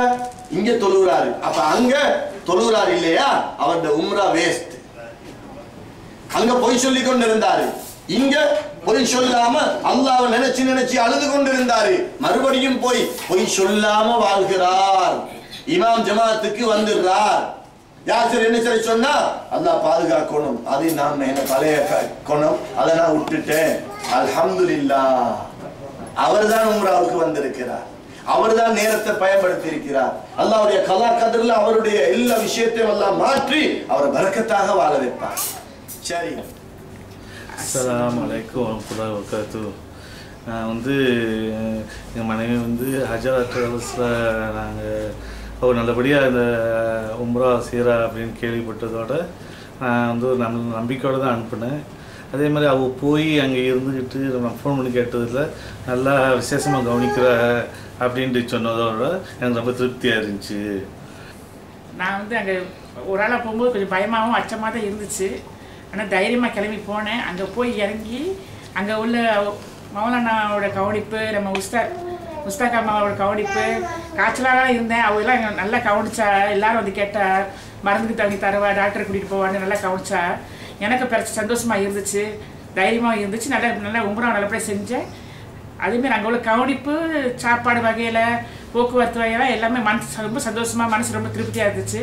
இங்க தொழுறாரு, அப்ப அங்க தொழுறாரு இல்லையா, அவருடைய உம்ரா வேஸ்ட். அங்க பொய் சொல்லி கொண்டு இருந்தாரு, இங்க பொய் சொல்லாம அல்லாஹ்வை நினைச்சு அழுது கொண்டிருந்தாரு, மறுபடியும் பொய் சொல்லாம வாழ்கிறார், இமாம் ஜமாத்துக்கு வந்துடுறார். யார் சரி என்ன சரி சொன்னா அல்லாஹ் பாதுகாக்கணும், அது நான் என்ன பழைய குணம், அதை நான் விட்டுட்டேன், அல்ஹம்துலில்லாஹ். அவர்தான் உம்ராவுக்கு வந்திருக்கிறார், அவர்தான் நேரத்தை பயன்படுத்தி இருக்கிறார். அல்லாஹ்வுடைய கலா கதர்ல அவருடைய எல்லா விஷயத்தையும் எல்லாம் மாற்றி அவரை பரக்கத்தாக வாழ வைப்பார். சரி, அஸ்ஸலாமு அலைக்கும் வரஹ்மத்துல்லாஹி வபரகாத்துஹு. நான் எங்கள் மனைவி ஹஜ்ஜத் ட்ராவல்ஸில் நாங்கள் அவர் நல்லபடியாக இந்த உம்ரா சீரா அப்படின்னு கேள்விப்பட்டதோட நான் ஒரு நம்பிக்கையோடு தான் அனுப்பினேன். அதே மாதிரி அவள் போய் அங்கே இருந்துக்கிட்டு நான் ஃபோன் பண்ணி கேட்டதில் நல்லா விசேஷமாக கவனிக்கிற அப்படின்ட்டு சொன்னதோட எனக்கு ரொம்ப திருப்தியாக இருந்துச்சு. நான் அங்கே ஒரு ஆளாக போகும்போது கொஞ்சம் பயமாகவும் அச்சமாக தான் இருந்துச்சு. ஆனால் தைரியமாக கிளம்பி போனேன். அங்கே போய் இறங்கி அங்கே உள்ள மௌலானாவோட கவனிப்பு, நம்ம முஸ்தாக் அம்மாவோட கவனிப்பு, காய்ச்சலாக இருந்தேன். அவங்கெல்லாம் எங்கள் நல்லா கவனிச்சா, எல்லோரும் கேட்டார், மருந்துக்கு தண்ணி தருவா, டாக்டரை கூட்டிகிட்டு போவான்னு நல்லா கவனிச்சா. எனக்கு சந்தோஷமாக இருந்துச்சு, தைரியமாக இருந்துச்சு. நல்லா உம்ரா நல்லபடியாக செஞ்சேன். அதேமாதிரி அங்கே உள்ள கவனிப்பு, சாப்பாடு வகையில், போக்குவரத்து வகையில் எல்லாமே மனசு ரொம்ப சந்தோஷமாக, மனசு ரொம்ப திருப்தியாக இருந்துச்சு.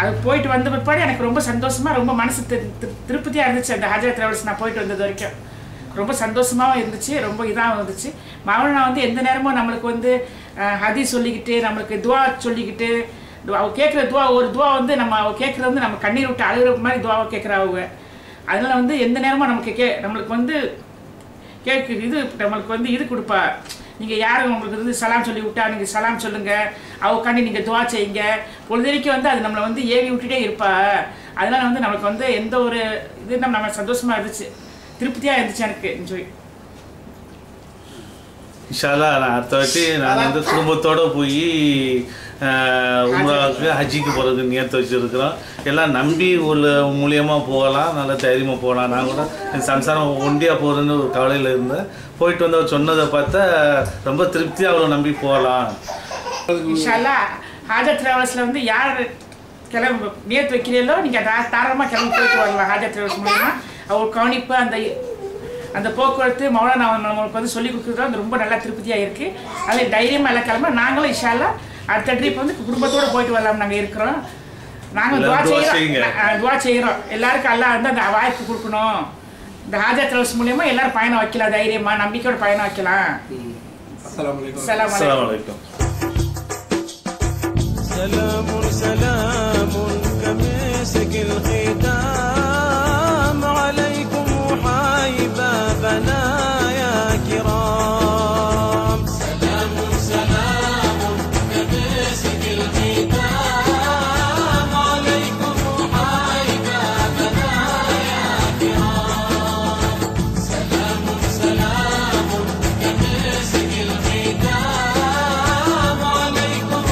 அது போயிட்டு வந்த பிற்பாடு எனக்கு ரொம்ப சந்தோஷமாக ரொம்ப மனசு திருப்தியாக இருந்துச்சு. அந்த ஹஜ்ரத் டிராவல்ஸ் நான் போயிட்டு வந்தது வரைக்கும் ரொம்ப சந்தோஷமாகவும் இருந்துச்சு, ரொம்ப இதாகவும் இருந்துச்சு. மௌலானா வந்து எந்த நேரமும் நம்மளுக்கு வந்து ஹதீஸ் சொல்லிக்கிட்டு நம்மளுக்கு துவா சொல்லிக்கிட்டு அவ கேட்குற துவா ஒரு துவா வந்து நம்ம அவ கேட்குறது வந்து நம்ம கண்ணீர் விட்டு அழுகிற மாதிரி துவாவை கேட்குறாங்க. அதனால் வந்து எந்த நேரமும் நம்மளுக்கு வந்து இது நம்மளுக்கு வந்து இது கொடுப்பா. நீங்கள் யாரும் உங்களுக்கு வந்து சலாம் சொல்லி விட்டா நீங்கள் சலாம் சொல்லுங்கள், அவக்காண்டி நீங்கள் துவா செய்யுங்க. பொழுதுக்கு வந்து அது நம்மளை வந்து ஏவி விட்டுட்டே இருப்பா. அதனால் வந்து நம்மளுக்கு வந்து எந்த ஒரு இது நம்ம சந்தோஷமாக இருந்துச்சு, திருப்தியாக இருந்துச்சு எனக்கு. என்ஜாய். இன்ஷால்லா நான் அடுத்த வாட்டி நாங்கள் வந்து குடும்பத்தோடு போய் உம்ராவுக்கு ஹஜ்ஜிக்கு போகிறதுக்கு நியத்து வச்சுருக்கிறோம். எல்லாம் நம்பி உள்ள மூலியமாக போகலாம், நல்லா தைரியமாக போகலாம். நான் கூட என் சம்சாரம் ஒண்டியாக போகிறதுன்னு ஒரு கவலையில் இருந்தேன். போயிட்டு வந்து அவர் சொன்னதை பார்த்தா ரொம்ப திருப்தியாக அவ்வளோ நம்பி போகலாம். இன்ஷால்லா ஹஜ்ரத் டிராவல்ஸில் வந்து யார் நியத்து வைக்கிறீங்களோ நீங்கள் தாராளமாக கிளம்பி போயிட்டு வரலாம். ஹஜ்ரத் டிராவல்ஸ் மூலமாக அவர் கவனிப்பு அந்த போக்குவரத்து மௌலானா நம்மளுக்கு வந்து சொல்லிக் கொடுக்குறது வந்து ரொம்ப நல்லா திருப்தியாக இருக்குது. அதில் தைரியமாக எல்லாம் கிளம்ப நாங்களும் இன்ஷால்லா அடுத்த ட்ரிப் வந்து குடும்பத்தோடு போயிட்டு வரலாம். நாங்கள் இருக்கிறோம், நாங்கள் துவா செய்கிறோம். எல்லாருக்கும் எல்லாம் வந்து அந்த வாய்ப்பு கொடுக்கணும். இந்த ஹஜ்ரத் டிராவல்ஸ் மூலியமாக எல்லாரும் பயணம் வைக்கலாம், தைரியமாக நம்பிக்கையோட பயணம் வைக்கலாம். அஸ்ஸலாமு அலைக்கும். سلام سلام كمسك الختام عليكم حبابنا يا كرام. سلام سلام كمسك الختام عليكم حبابنا يا كرام. سلام سلام كمسك الختام عليكم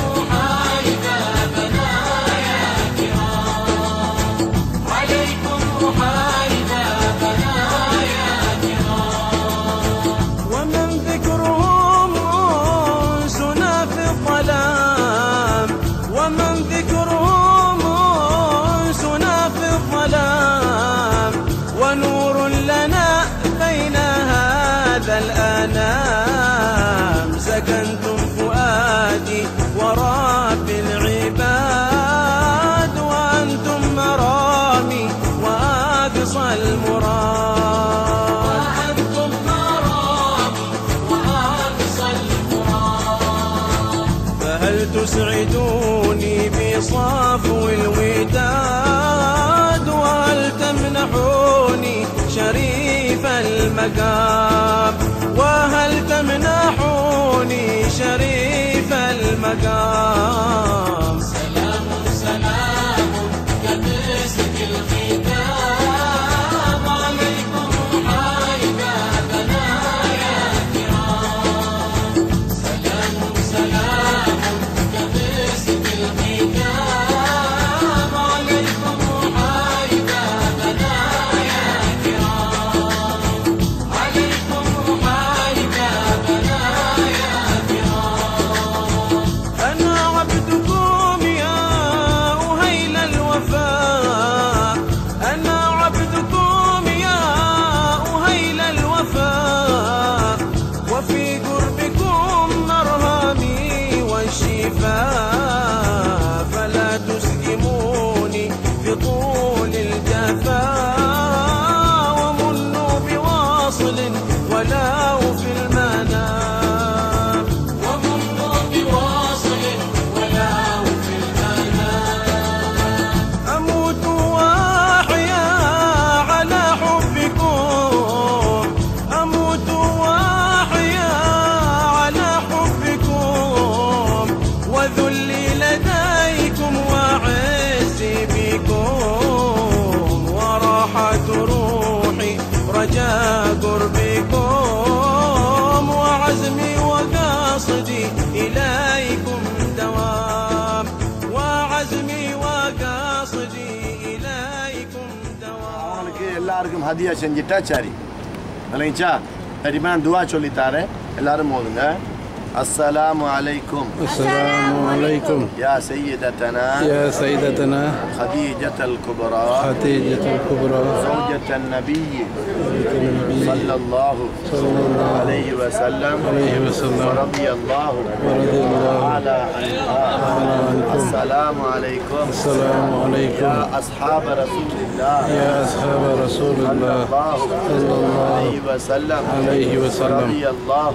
الأنام. سكنتم فؤادي ورب العباد وأنتم مرامي وأقصى المراد. وأنتم مرامي وأقصى المراد. فهل تسعدوني بصفو الوداد وهل تمنحوني شريف المقام. وهل تمنحوني شريف المقام. سلام سلام كمسك الختام عليكم حبابنا يا كرام. سلام سلام كمسك الختام عليكم حبابنا يا كرام. عليكم أنا عبدكم يا أهيل الوفاء. أنا عبدكم يا أهيل الوفاء. وفي قربكم مرهمي والشفاء. فلا تسلموني بطول الجفاء ومنوا بواصل ولو في المنام. ومنوا بواصل ولو في المنام. أموت وأحيا على حبكم. أموت وأحيا على حبكم. وذلي لديكم وعزي بكم. وراحة روحي رجاء قربكم. وعزمي وقاصدي إليكم دوام. وعزمي وقاصدي إليكم دوام. எல்லாருக்கும் ஹதியா செஞ்சிட்டா சரி இல்லைங்கச்சா. சரிமா துவா சொல்லித்தாரேன், எல்லாரும் போதுங்க. السلام عليكم. السلام عليكم يا سيدتنا يا سيدتنا خديجة الكبرى خديجة الكبرى زوجة النبي صلى الله عليه وسلم ورضي الله تعالى عنها. السلام عليكم. السلام عليكم يا أصحاب رسول الله يا أصحاب رسول الله صلى الله عليه وسلم رضي الله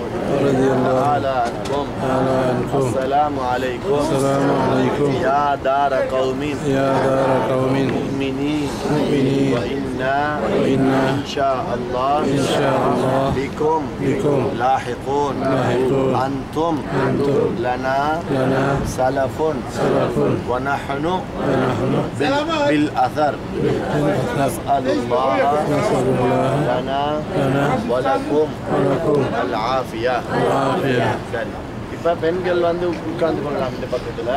تعالى عنكم. السلام عليكم. السلام عليكم يا دار قوم يا دار قوم مؤمنين وإنا إن شاء الله بكم لاحقون. أنتم لنا سلف ونحن بالأثر. نسأل الله لنا ولكم العافية. சரி, இப்போ பெண்கள் வந்து உட்கார்ந்து கொள்ளலாம். இந்த பக்கத்தில்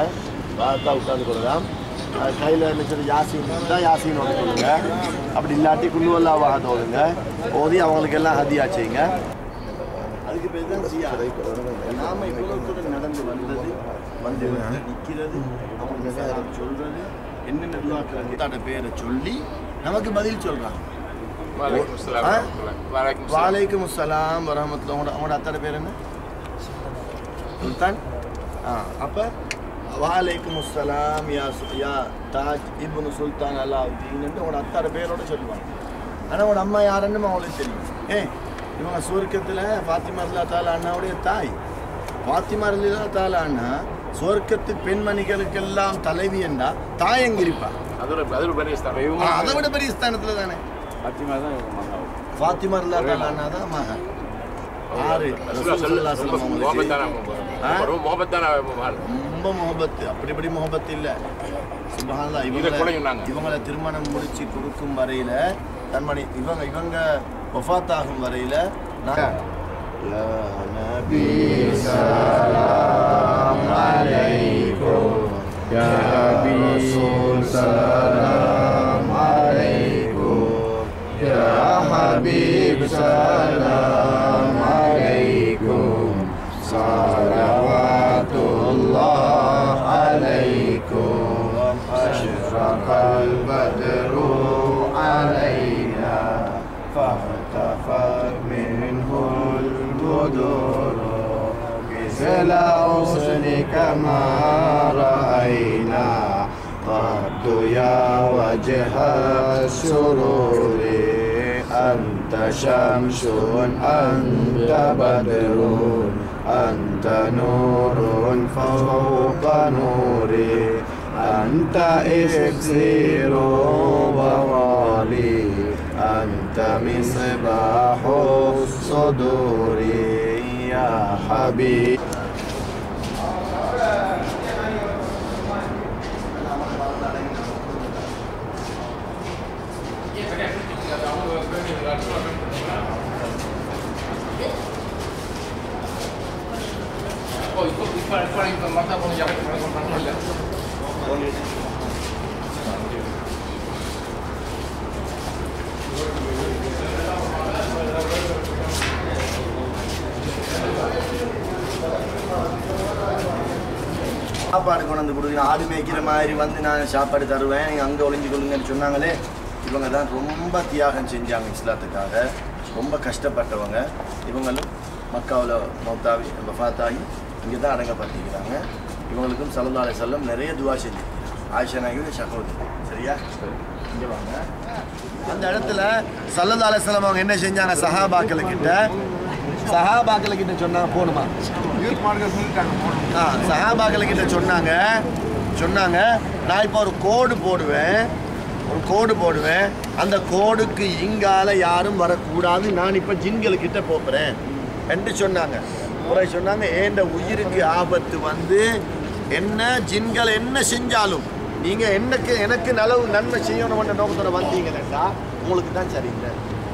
பார்த்தா உட்கார்ந்து கொள்ளலாம். கையில் நினைச்சது யாசின் தான் யாசின் ஒன்று சொல்லுங்க. அப்படி இல்லாட்டி குழுவல்லாவாக தோலுங்க. ஓதி அவங்களுக்கு எல்லாம் ஹதியா செய்யுங்க. அதுக்கு பேர் தான் சியாதை. நாம இவ்வளவு நடந்து வந்தது வந்து நிற்கிறது அவங்களுக்கு சொல்றது என்னென்ன துவாக்கள் பேரை சொல்லி நமக்கு பதில் சொல்றாங்க. வாலைக்கும் அஸ்ஸலாம் வரஹ்மத்துல்லாஹி. அவங்களோட அத்தோட பேர் என்ன? சுல்தான். அப்போ வாலைக்கும் அஸ்ஸலாம் யா தாஜ் இப்னு சுல்தான் அலாவுதீன் என்று உங்களோட அத்தாட பேரோட சொல்லுவாங்க. ஆனால் உங்களோட அம்மா யாருன்னு அவங்களுக்கு தெரியும். இவங்க சுவர்க்கத்தில் ஃபாத்திமா ரலியல்லாஹு தஆலா அண்ணாவுடைய தாய். ஃபாத்திமா ரலியல்லாஹு தஆலா அண்ணா சுவர்க்கத்து பெண்மணிகளுக்கெல்லாம் தலைவி என்றா தாய் எங்க இருப்பா? அதை விட பெரிய ஸ்தானத்தில் தானே ஃபாத்திமா ரலியல்லாஹு தஆலா அண்ணா தான் மகன். 6 ரொம்ப முகபத்து. அப்படி முகபத்து இல்லை. சுப்ஹானல்லாஹ். இவங்களை திருமணம் முடிச்சு கொடுக்கும் வரையில தன்மணி இவங்க வஃபாத் ஆகும் வரையில யா நபி ஸலாம் அலைக்கும் யா ரசூல் ஸலாம் அலைக்கும் யா ஹபீப் ஸலாம் அலைக்கும் ஸலவாத்துல்லாஹ் அலைக்கும் அஷ்ரகல் பத்ரு அலைனா فاختفت منه البدور مثل حسنك ما رأينا قد يا وجه السرور أنت شمس أنت بدر أنت نور فوق نوري أنت إكسير وغالي أنت مصباح الصدور يا حبيب. சாப்பாடு கொண்டு வந்து கொடுக்குறேன். ஆடு மேய்க்கிற மாதிரி வந்து நான் சாப்பாடு தருவேன், நீங்கள் அங்கே ஒளிஞ்சு கொள்ளுங்கன்னு சொன்னாங்களே. இவங்க தான் ரொம்ப தியாகம் செஞ்சாங்க இஸ்லாத்துக்காக. ரொம்ப கஷ்டப்பட்டவங்க. இவங்களும் மக்காவில் மௌத்தாவி வஃபாத்தாகி இங்கே தான் அடங்கப்பட்டிருக்கிறாங்க. இவங்களுக்கும் ஸல்லல்லாஹு அலைஹி வஸல்லம் நிறைய துவா செஞ்சுருக்கிறாங்க. ஆயிஷா நாயகியோட சகோதரி. சரியா? இங்கே வாங்க. அந்த இடத்துல ஸல்லல்லாஹு அலைஹி வஸல்லம் அவங்க என்ன செஞ்சாங்க? சஹாபாக்களுக்கிட்ட சொன்னாங்க போகணுமா? சஹாபாக்களுக்கிட்ட சொன்னாங்க நான் இப்போ ஒரு கோடு போடுவேன். அந்த கோடுக்கு இங்கால யாரும் வரக்கூடாது. நான் இப்போ ஜின்களுக்கிட்ட போகிறேன் என்று சொன்னாங்க. சொன்னாங்க ஏண்ட உயிருக்கு ஆபத்து வந்து என்ன ஜின்கள் என்ன செஞ்சாலும் நீங்கள் எனக்கு நன்மை செய்யணும்ன்ற நோக்கத்தோட வந்தீங்கன்னா உங்களுக்கு தான் சரியில்லை.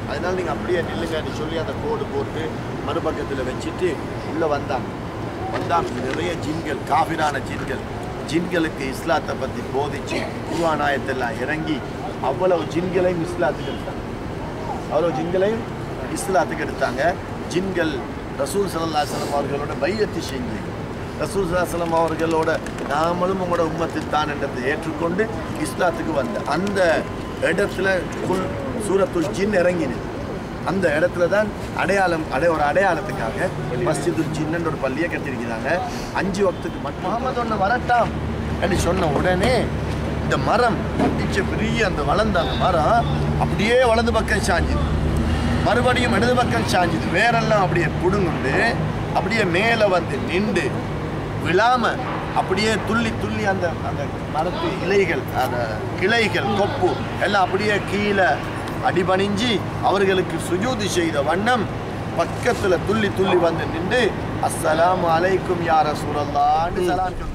அதனால நீங்கள் அப்படியே நில்லுங்கன்னு சொல்லி அந்த கோடு போட்டு மறுபக்கத்தில் வச்சுட்டு உள்ளே வந்தாங்க. நிறைய ஜின்கள், காஃபிரான ஜின்களுக்கு இஸ்லாத்தை பற்றி போதிச்சு குர்ஆன் ஆயத்தெல்லாம் இறங்கி அவ்வளவு ஜின்களையும் இஸ்லாத்துக்கு எடுத்தாங்க. ஜின்கள் ரசூல் ஸல்லல்லாஹு அலைஹி வஸல்லம் அவர்களோட பையத்து செஞ்சு ரசூல் ஸல்லல்லாஹு அலைஹி வஸல்லம் அவர்களோட நாமளும் உங்களோட உம்மத்தில் தான் என்றதை ஏற்றுக்கொண்டு இஸ்லாத்துக்கு வந்த அந்த இடத்துல சூரத்துல் ஜின் இறங்கினது. அந்த இடத்துல தான் ஒரு அடையாளத்துக்காக மஸ்ஜிதுல் ஜின்னு ஒரு பள்ளியை கட்டியிருக்கிறாங்க. 5 வக்துக்கு முஹம்மது ஒன்று வரட்டாம் அப்படி சொன்ன உடனே இந்த மரம் அடிச்ச பெரிய அந்த வளர்ந்த அந்த மரம் அப்படியே வலது பக்கம் சாஞ்சுது, மறுபடியும் இடது பக்கம் சாஞ்சுது. வேரெல்லாம் அப்படியே புடுங்குண்டு அப்படியே மேலே வந்து நின்று விழாம அப்படியே துள்ளி துள்ளி அந்த அந்த மரத்து இலைகள் அந்த கிளைகள் கொப்பு எல்லாம் அப்படியே கீழே அடிபணிஞ்சு அவர்களுக்கு சுஜூது செய்த வண்ணம் பக்கத்தில் துள்ளி துள்ளி வந்து நின்று அஸ்ஸலாமு அலைக்கும் யா ரசூலல்லாஹ்னு சலாம் சொன்னாங்க.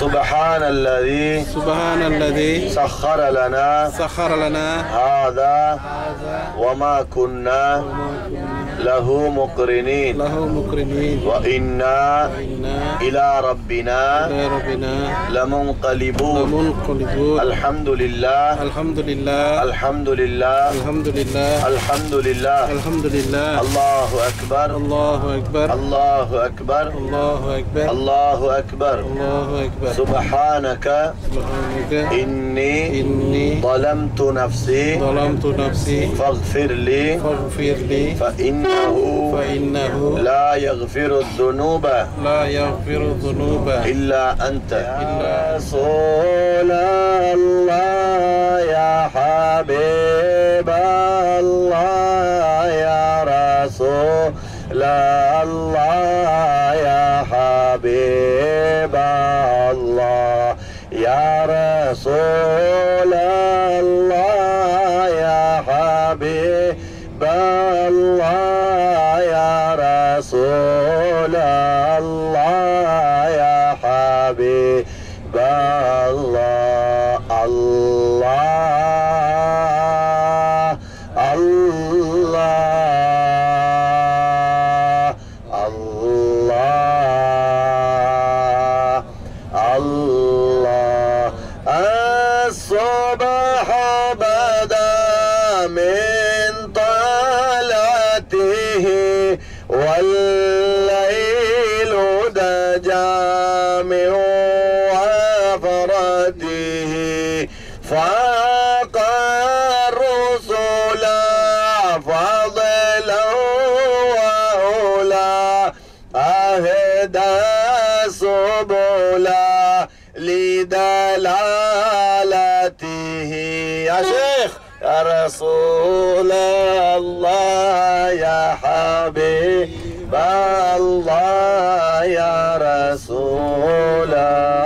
سبحان الذي سخر لنا هذا وما كنا له مقرنين وإنا إلى ربنا لمنقلبون الحمد لله الله أكبر الله أكبر سبحانك إني ظلمت نفسي فاغفر لي فإنه لا يغفر الذنوب إلا أنت رسول الله يا حبيب الله يا رسول الله يا حبيب الله يا رسول الله يا حبيب الله يا رسول الله يا حبيب الله الله الله الصبح بدا من طلعته والليل دجى من وفرته فاق الرسل فضلا وعلا أهدى سبلا لدلالته يا شيخ يا رسول الله يا حبيب الله يا رسول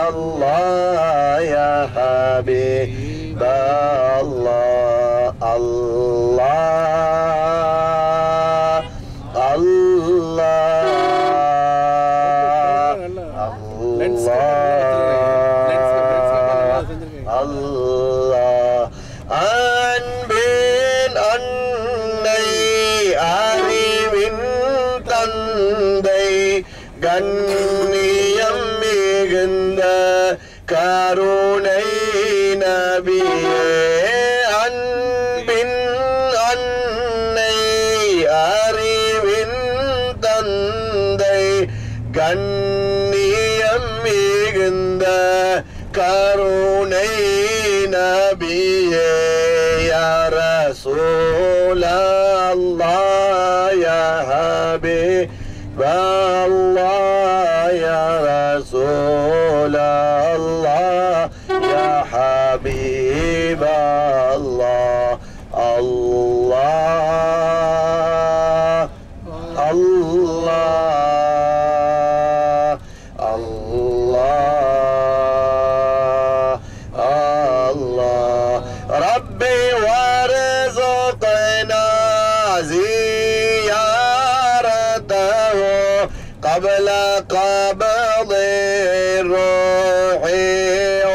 الله يا حبيب الله الله الله அன்பின் அன்னை அறிவின் தந்தை கண்ணியம் மிகுந்த கருணை நபியே அன்பின் அன்னை அறிவின் தந்தை கண்ணியம் மிகுந்த கருணை நபியே யா ரசூல் அல்லாஹ் யா ஹபீப் அல்லாஹ் யா ரசூல் அல்லாஹ் யா ஹபீப் அல்லாஹ் அல்லாஹ் அல்லாஹ் ربي وارزقنا زيارته قبل قبض الروح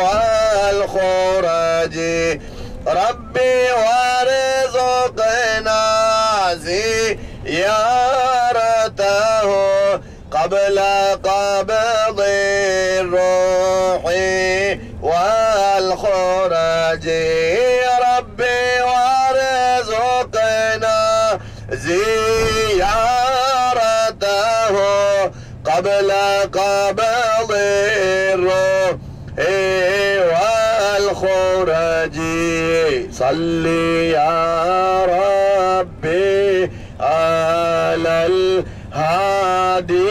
والخروج ربي وارزقنا زيارته قبل قبض الروح والخروج ربي وارزقنا زيارته قبل قبض الروح والخروج صل يا ربي على الهادي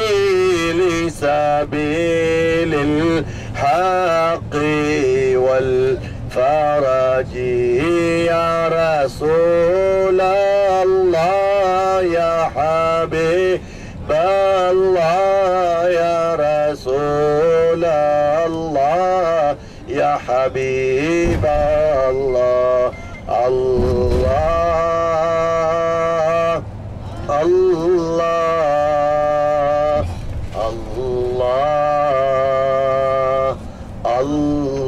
لسبيل الحق والفرج يا رسول الله يا حبيب الله يا رسول الله يا حبيب الله الله الله الله الله.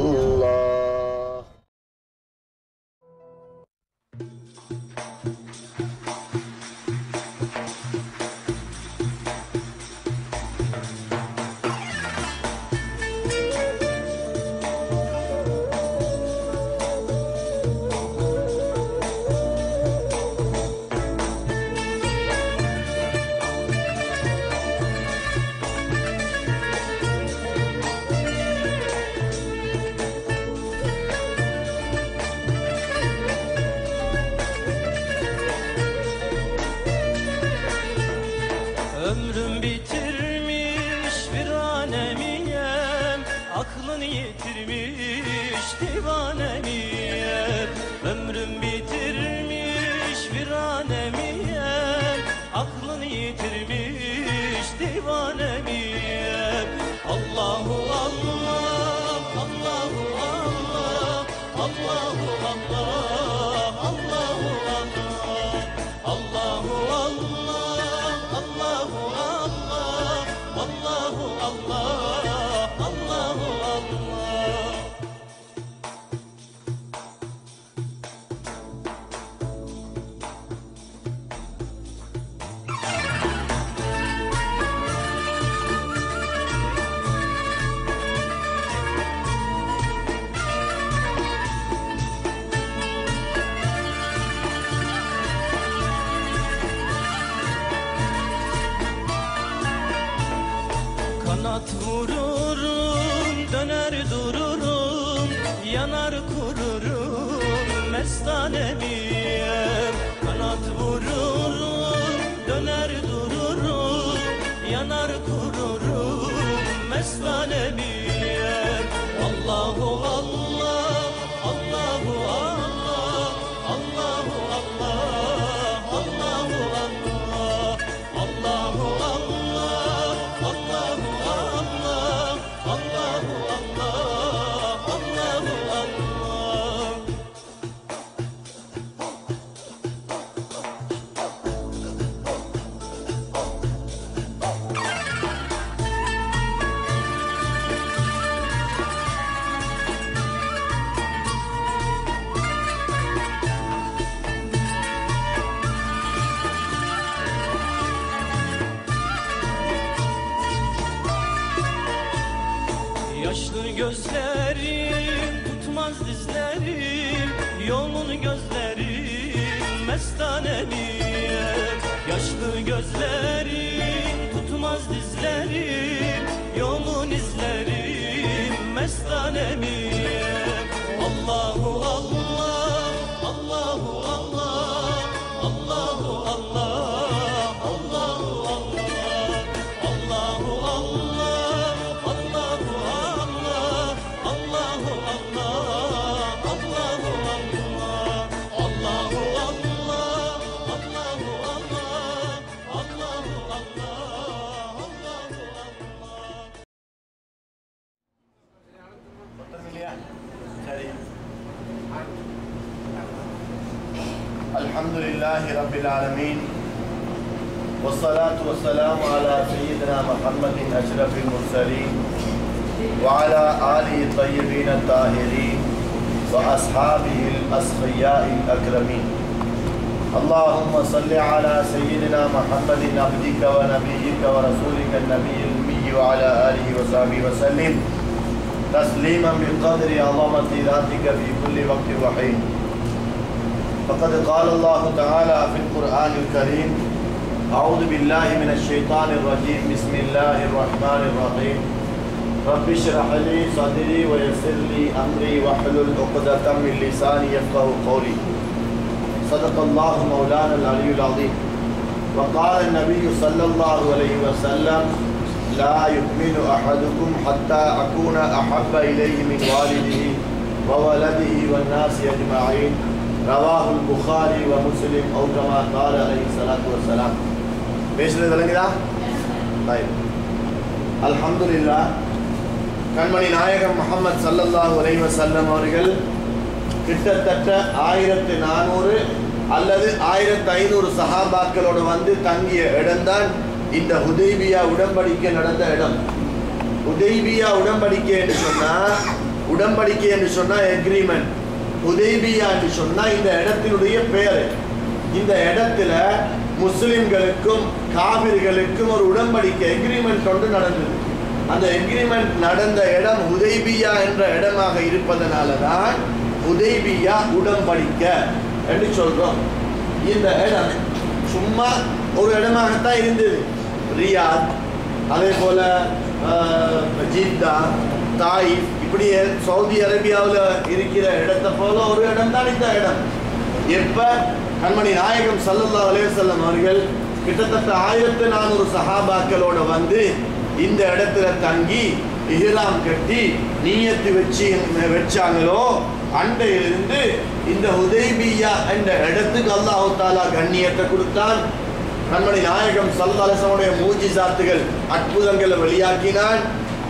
Ömrüm bitirmiş viranemiyem, aklını yitirmiş divanemiyem. Ömrüm bitirmiş viranemiyem, aklını yitirmiş divanemiyem. Allahu Allah, Allahu Allah, Allahu Allah, Allahu Allah, Allahu Allah, Allahu Allah, Allahu Allah, Allahu Allah. Kanat vururum, döner dururum, yanar kururum, mestanemiyem. Kanat vururum, döner dururum, yanar kururum, mestanemiyem. Allahu Allah, Allahu Allah, Allahu Allah, Allahu Allah, Allahu Allah, Allahu Allah, Allahu Allah, Allahu Allah. Yaşlı gözlerim tutmaz dizlerim, yolun gözlerim mestanemiyem. Yaşlı gözlerim tutmaz dizlerim, yolun izlerim mestanemiyem. Allahu Allah, Allahu Allah, Allahu Allah, Allahu Allah, Allahu Allah, Allahu Allah, Allahu Allah, Allahu Allah, Allahu Allah, Allahu Allah, Allahu Allah. Alhamdulillahi Rabbil Alameen. والصلاة والسلام على سيدنا محمد أشرف المرسلين وعلى آله الطيبين الطاهرين وأصحابه الأصفياء الأكرمين. اللهم صل على سيدنا محمد عبدك ونبيك ورسولك النبي الأمي وعلى آله وصحبه وسلم تسليما بقدر عظمة ذاتك في كل وقت وحين. فقد قال الله تعالى في القرآن الكريم: أعوذ بالله من الشيطان الرجيم بسم الله الرحمن الرحيم رب اشرح لي صدري ويسر لي أمري واحلل عقدة من لساني يفقهوا قولي صدق الله مولانا العلي العظيم وقال النبي صلى الله عليه وسلم لا يؤمن أحدكم حتى أكون أحب إليه من والده وولده والناس أجمعين رواه البخاري ومسلم أو كما قال عليه الصلاة والسلام. பேசுறது விளங்குதா? அல்ஹம்துலில்லாஹ். கண்மணி நாயகம் முஹம்மது ஸல்லல்லாஹு அலைஹி வஸல்லம் அவர்கள் கிட்டத்தட்ட 1400 அல்லது 1500 சஹாபாக்களோடு வந்து தங்கிய இடம்தான் இந்த ஹுதைபியா உடன்படிக்கை நடந்த இடம். ஹுதைபியா உடன்படிக்கை என்று சொன்னா எக்ரிமெண்ட். ஹுதைபியா என்று சொன்னா இந்த இடத்தினுடைய பெயர். இந்த இடத்துல முஸ்லிம்களுக்கும் காபிர்களுக்கும் ஒரு உடன்படிக்கை எக்ரிமெண்ட் ஒன்று நடந்தது. அந்த எக்ரிமெண்ட் நடந்த இடம் ஹுதைபியா என்ற இடமாக இருப்பதனால தான் ஹுதைபியா உடன்படிக்கை என்று சொல்றோம். இந்த இடம் சும்மா ஒரு இடமாகத்தான் இருந்தது. ரியாத், அதே போல ஜித்தா, தாயிஃப், இப்படி சவுதி அரேபியாவில் இருக்கிற இடத்தை போல ஒரு இடம் தான் இந்த இடம். எப்ப கண்மணி நாயகம் ஸல்லல்லாஹு அலைஹி வஸல்லம் அவர்கள் கிட்டத்தட்ட 1400 சஹாபாக்களோட வந்து இந்த இடத்துல தங்கி இஹ்ராம் கட்டி நியத்து வச்சாங்களோ அண்டையிலிருந்து இந்த ஹுதைபியா என்ற இடத்துக்கு அல்லாஹ் தஆலா கண்ணியத்தை கொடுத்தான். கண்மணி நாயகம் ஸல்லல்லாஹு அலைஹி வஸல்லம் மூஜிசாத்துகள் அற்புதங்களை வெளியாக்கினான்.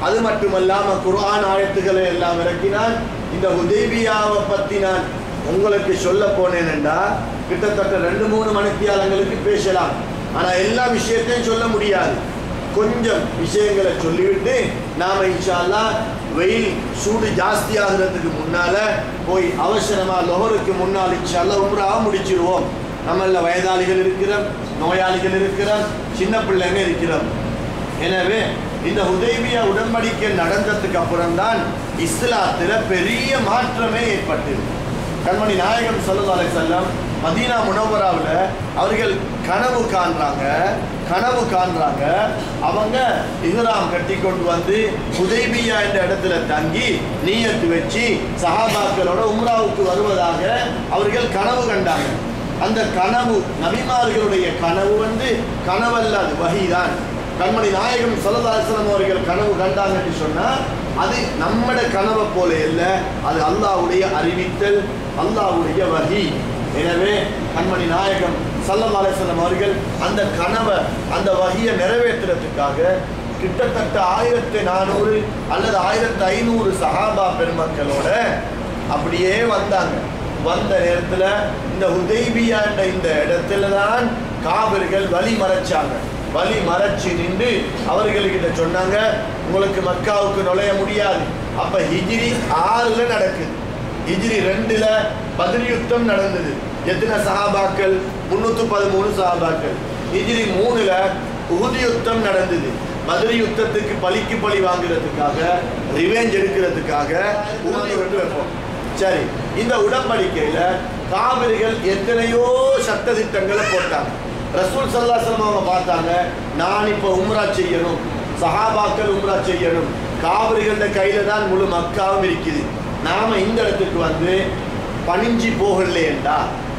அது மட்டுமல்லாம குர்ஆன் ஆயத்துக்களை எல்லாம் இறக்கினான். இந்த ஹுதைபியாவை பத்தி நான் உங்களுக்கு சொல்ல போனேன்டா கிட்டத்தட்ட 2-3 மணித்தியாலங்களுக்கு பேசலாம். ஆனா எல்லா விஷயத்தையும் சொல்ல முடியாது. கொஞ்சம் விஷயங்களை சொல்லிவிட்டு நாம இன்ஷா அல்லாஹ் வெயில் சூடு ஜாஸ்தி ஆகிறதுக்கு முன்னால போய் அவசரமா லொஹருக்கு முன்னால் இன்ஷா அல்லாஹ் உம்ராவை முடிச்சிருவோம். நம்மள வயதாளிகள் இருக்கிறோம், நோயாளிகள் இருக்கிறோம், சின்ன பிள்ளைங்க இருக்கிறோம். எனவே இந்த ஹுதைபியா உடன்படிக்கை நடந்ததுக்கு அப்புறம் தான் இஸ்லாத்துல பெரிய மாற்றமே ஏற்பட்டது. கண்மணி நாயகம் ஸல்லல்லாஹு அலைஹி வஸல்லம் மதீனா முனவ்வராவில் அவர்கள் கனவு காண்றாங்க. அவங்க இஹ்ராம் கட்டி கொண்டு வந்து ஹுதைபியா என்ற இடத்துல தங்கி நியத்து வச்சு சஹாபாக்களோட உம்ராவுக்கு வருவதாக அவர்கள் கனவு கண்டாங்க. அந்த கனவு நபிமார்களுடைய கனவு கனவல்ல, அது வஹீதான். கண்மணி நாயகம் ஸல்லல்லாஹு அலைஹி வஸல்லம் அவர்கள் கனவு கண்டாங்கன்னு சொன்னா அது நம்மட கனவை போல இல்ல, அது அல்லாஹ்வுடைய அறிவித்தல், அல்லாஹ்வுடைய வஹீ. எனவே கண்மணி நாயகம் ஸல்லல்லாஹு அலைஹி வஸல்லம் அவர்கள் அந்த கனவை, அந்த வஹீயை நிறைவேற்றுறதுக்காக கிட்டத்தட்ட 1400 அல்லது 1500 சஹாபா பெருமக்களோட அப்படியே வந்தாங்க. வந்த நேரத்துல இந்த ஹுதைபியா என்ற இந்த இடத்துல தான் காபிர்கள் வழி மறைச்சு நின்று அவர்கள்கிட்ட சொன்னாங்க, உங்களுக்கு மக்காவுக்கு நுழைய முடியாது. அப்ப ஹிஜ்ரி 6ல நடக்குது. ஹிஜ்ரி 2ல பத்ர் யுத்தம் நடந்தது. எத்தனை சஹாபாக்கள்? 313 சஹாபாக்கள். ஹிஜ்ரி 3ல உஹுத் யுத்தம் நடந்தது. பத்ர் யுத்தத்துக்கு பழிக்கு பழி வாங்குறதுக்காக, ரிவெஞ்ச் எடுக்கிறதுக்காக உஹுத் யுத்தம் வைப்போம். சரி, இந்த உடன்படிக்கையில காபிர்கள் எத்தனையோ சட்ட திட்டங்களை போட்டாங்க. ரசூல் ஸல்லல்லாஹு அலைஹி வஸல்லம் அவங்க பார்த்தாங்க, நான் இப்போ உம்ரா செய்யணும், சஹாபாக்கள் உம்ரா செய்யணும், காபிர்களோட கையில தான் முழு மக்காவும் இருக்குது. நாம இந்த இடத்துக்கு வந்து பணிஞ்சு போகலையேண்டா,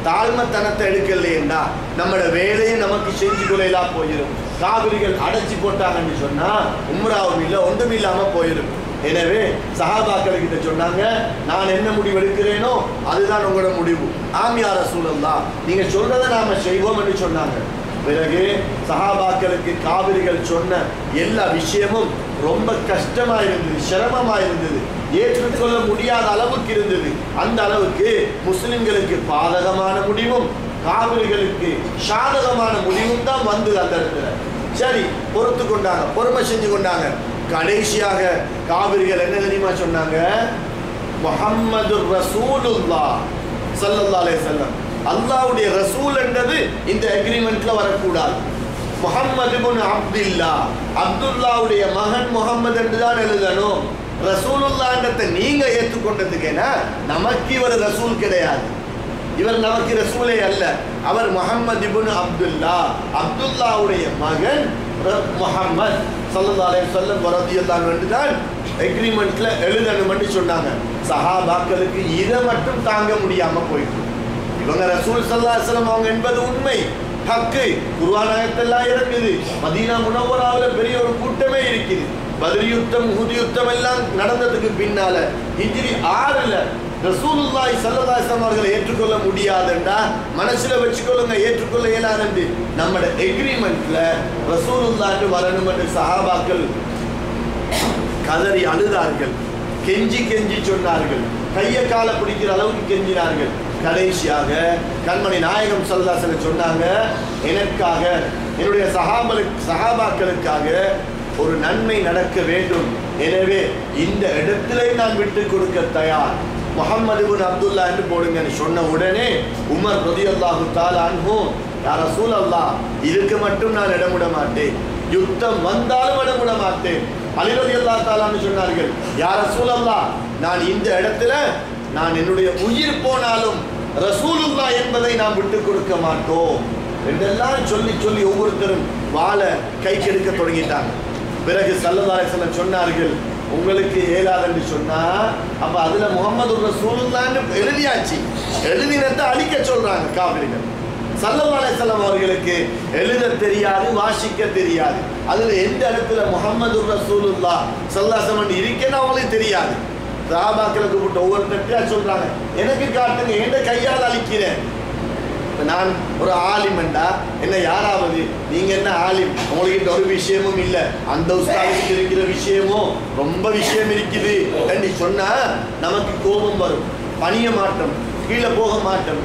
தாழ்மைத்தனத்தை எடுக்கலையேண்டா, நம்மளோட வேலையை நமக்கு செஞ்சு கொள்ளலா போயிடும். காபிர்கள் அடைச்சி போட்டாங்கன்னு சொன்னா உம்ராவும் இல்லை, ஒன்றும் இல்லாம போயிடும். எனவே சஹாபாக்கள் கிட்ட சொன்னாங்க, நான் என்ன முடிவு எடுக்கிறேனோ அதுதான் உங்களோட முடிவு. ஆம் யா ரசூலல்லாஹ், நீங்க சொல்றதை நாம செய்வோம் என்று சொன்னாங்க. பிறகு சஹாபாக்களுக்கு காபிர்கள் சொன்ன எல்லா விஷயமும் ரொம்ப கஷ்டமா இருந்தது, சிரமமா இருந்தது, ஏற்றுக்கொள்ள முடியாத அளவுக்கு இருந்தது. அந்த அளவுக்கு முஸ்லிம்களுக்கு பாதகமான முடிவும் காபிர்களுக்கு சாதகமான முடிவும் தான் வந்தது அந்த இடத்துல. சரி, பொறுத்து கொண்டாங்க, பொறுமை செஞ்சு கொண்டாங்க. கடைசியாக காபிர்கள் என்ன தெரியுமா சொன்னாங்க? முஹம்மது ரசூலுல்லாஹ் ஸல்லல்லாஹு அலைஹி வஸல்லம், அல்லாஹ்வுடைய ரசூல் என்றது இந்த அக்ரிமெண்ட்ல வரக்கூடாது. முஹம்மது இப்னு அப்துல்லாஹ், அப்துல்லாஹ்வுடைய மகன் முஹம்மது என்று தான் எழுதணும். ரசூலுல்லாஹ்ன்றதை நீங்க ஏற்றுக்கொண்டதுக்கு என்ன, நமக்கு இவர் ரசூல் கிடையாது. இவர் நமக்கு ரசூலே அல்ல, அவர் முஹம்மது இப்னு அப்துல்லா, அப்துல்லாவுடைய மகன் முஹம்மது ஸல்லல்லாஹு அலைஹி வஸல்லம் ரலியல்லாஹு அன்ஹு தான் எக்ரிமெண்ட்ல எழுதணும்னு சொன்னாங்க. சஹாபாக்களுக்கு இதை மட்டும் தாங்க முடியாம போயிட்டு இவங்க ரசூல் ஸல்லல்லாஹு அலைஹி வஸல்லம் அவங்க என்பது உண்மை, ஹக்கு, குர்ஆன் ஆயத்தெல்லாம் இருக்குது. மதீனா முனவ்வராவில் பெரிய ஒரு கூட்டமே இருக்குது. பத்ர் யுத்தம், உஹுத் யுத்தம் எல்லாம் நடந்ததுக்கு பின்னால ஹிஜ்ரி 6ல ரசூலுல்லாஹி ஸல்லல்லாஹு அலைஹி வஸல்லம் அவர்களை ஏற்றுக்கொள்ள முடியாதுண்டா மனசுல வச்சுக்கொள்ளுங்க, ஏற்றுக்கொள்ள இயலாது. நம்மட எக்ரிமெண்ட்ல ரசூலுல்லாஹி வரணும் என்று சஹாபாக்கள் கதறி அழுதார்கள், கெஞ்சி கெஞ்சி சொன்னார்கள், கைய கால பிடிக்கிற அளவுக்கு கெஞ்சினார்கள். கடைசியாக கண்மணி நாயகம் ஸல்லல்லாஹு அலைஹி வஸல்லம் சொன்னாங்க, எனக்காக என்னுடைய சஹாபாக்களுக்காக ஒரு நன்மை நடக்க வேண்டும், எனவே இந்த இடத்திலே நான் விட்டு கொடுக்க தயார், முஹம்மது இப்னு அப்துல்லா என்று போடுங்கன்னு சொன்ன உடனே உமர் ரலியல்லாஹு தஆலா அன்ஹு, யா ரசூலல்லாஹ் இதுக்கு மட்டும் நான் இடம் விட மாட்டேன், யுத்தம் வந்தாலும் இடம் விட மாட்டேன். அலி ரலியல்லாஹு தஆலா சொன்னார்கள், யா ரசூலல்லாஹ் நான் இந்த இடத்துல நான் என்னுடைய உயிர் போனாலும் ரசூலுல்லாஹ் என்பதை நாம் விட்டு கொடுக்க மாட்டோம் என்றெல்லாம் சொல்லி சொல்லி ஒவ்வொருத்தரும் வாளை கைக்கெடுக்க தொடங்கிட்டாங்க. பிறகு ஸல்லல்லாஹு அலைஹி வஸல்லம் சொன்னார்கள், உங்களுக்கு ஏலாது என்று சொன்னா அப்ப அதுல முஹம்மது ரசூலுல்லாஹ்னு எழுதியாச்சு, எழுதினத்தை அழிக்க சொல்றாங்க காபிர்கள். ஸல்லல்லாஹு அலைஹி வஸல்லம் அவர்களுக்கு எழுத தெரியாது, வாசிக்க தெரியாது, அதுல எந்த இடத்துல முஹம்மது ரசூலுல்லாஹ் ஸல்லல்லாஹு அலைஹி வஸல்லம் இருக்கேன்னு அவங்களுக்கு தெரியாது. சஹாபாக்களுக்கு கூப்பிட்டு ஒவ்வொருத்தரையா சொல்றாங்க, எனக்கு காட்டுங்க, எந்த கையால் அழிக்கிறேன். நான் ஒரு ஆலிமண்டா என்ன யாராவது நீங்க என்ன ஆலிம், உங்களுக்கு ஒரு விஷயமும் இல்ல, அந்த உஸ்தாதுக்கு இருக்கிற விஷயமும் ரொம்ப விஷயம் இருக்குது என்று சொன்னா நமக்கு கோபம் வரும், பணிய மாட்டோம், கீழே போக மாட்டோம்.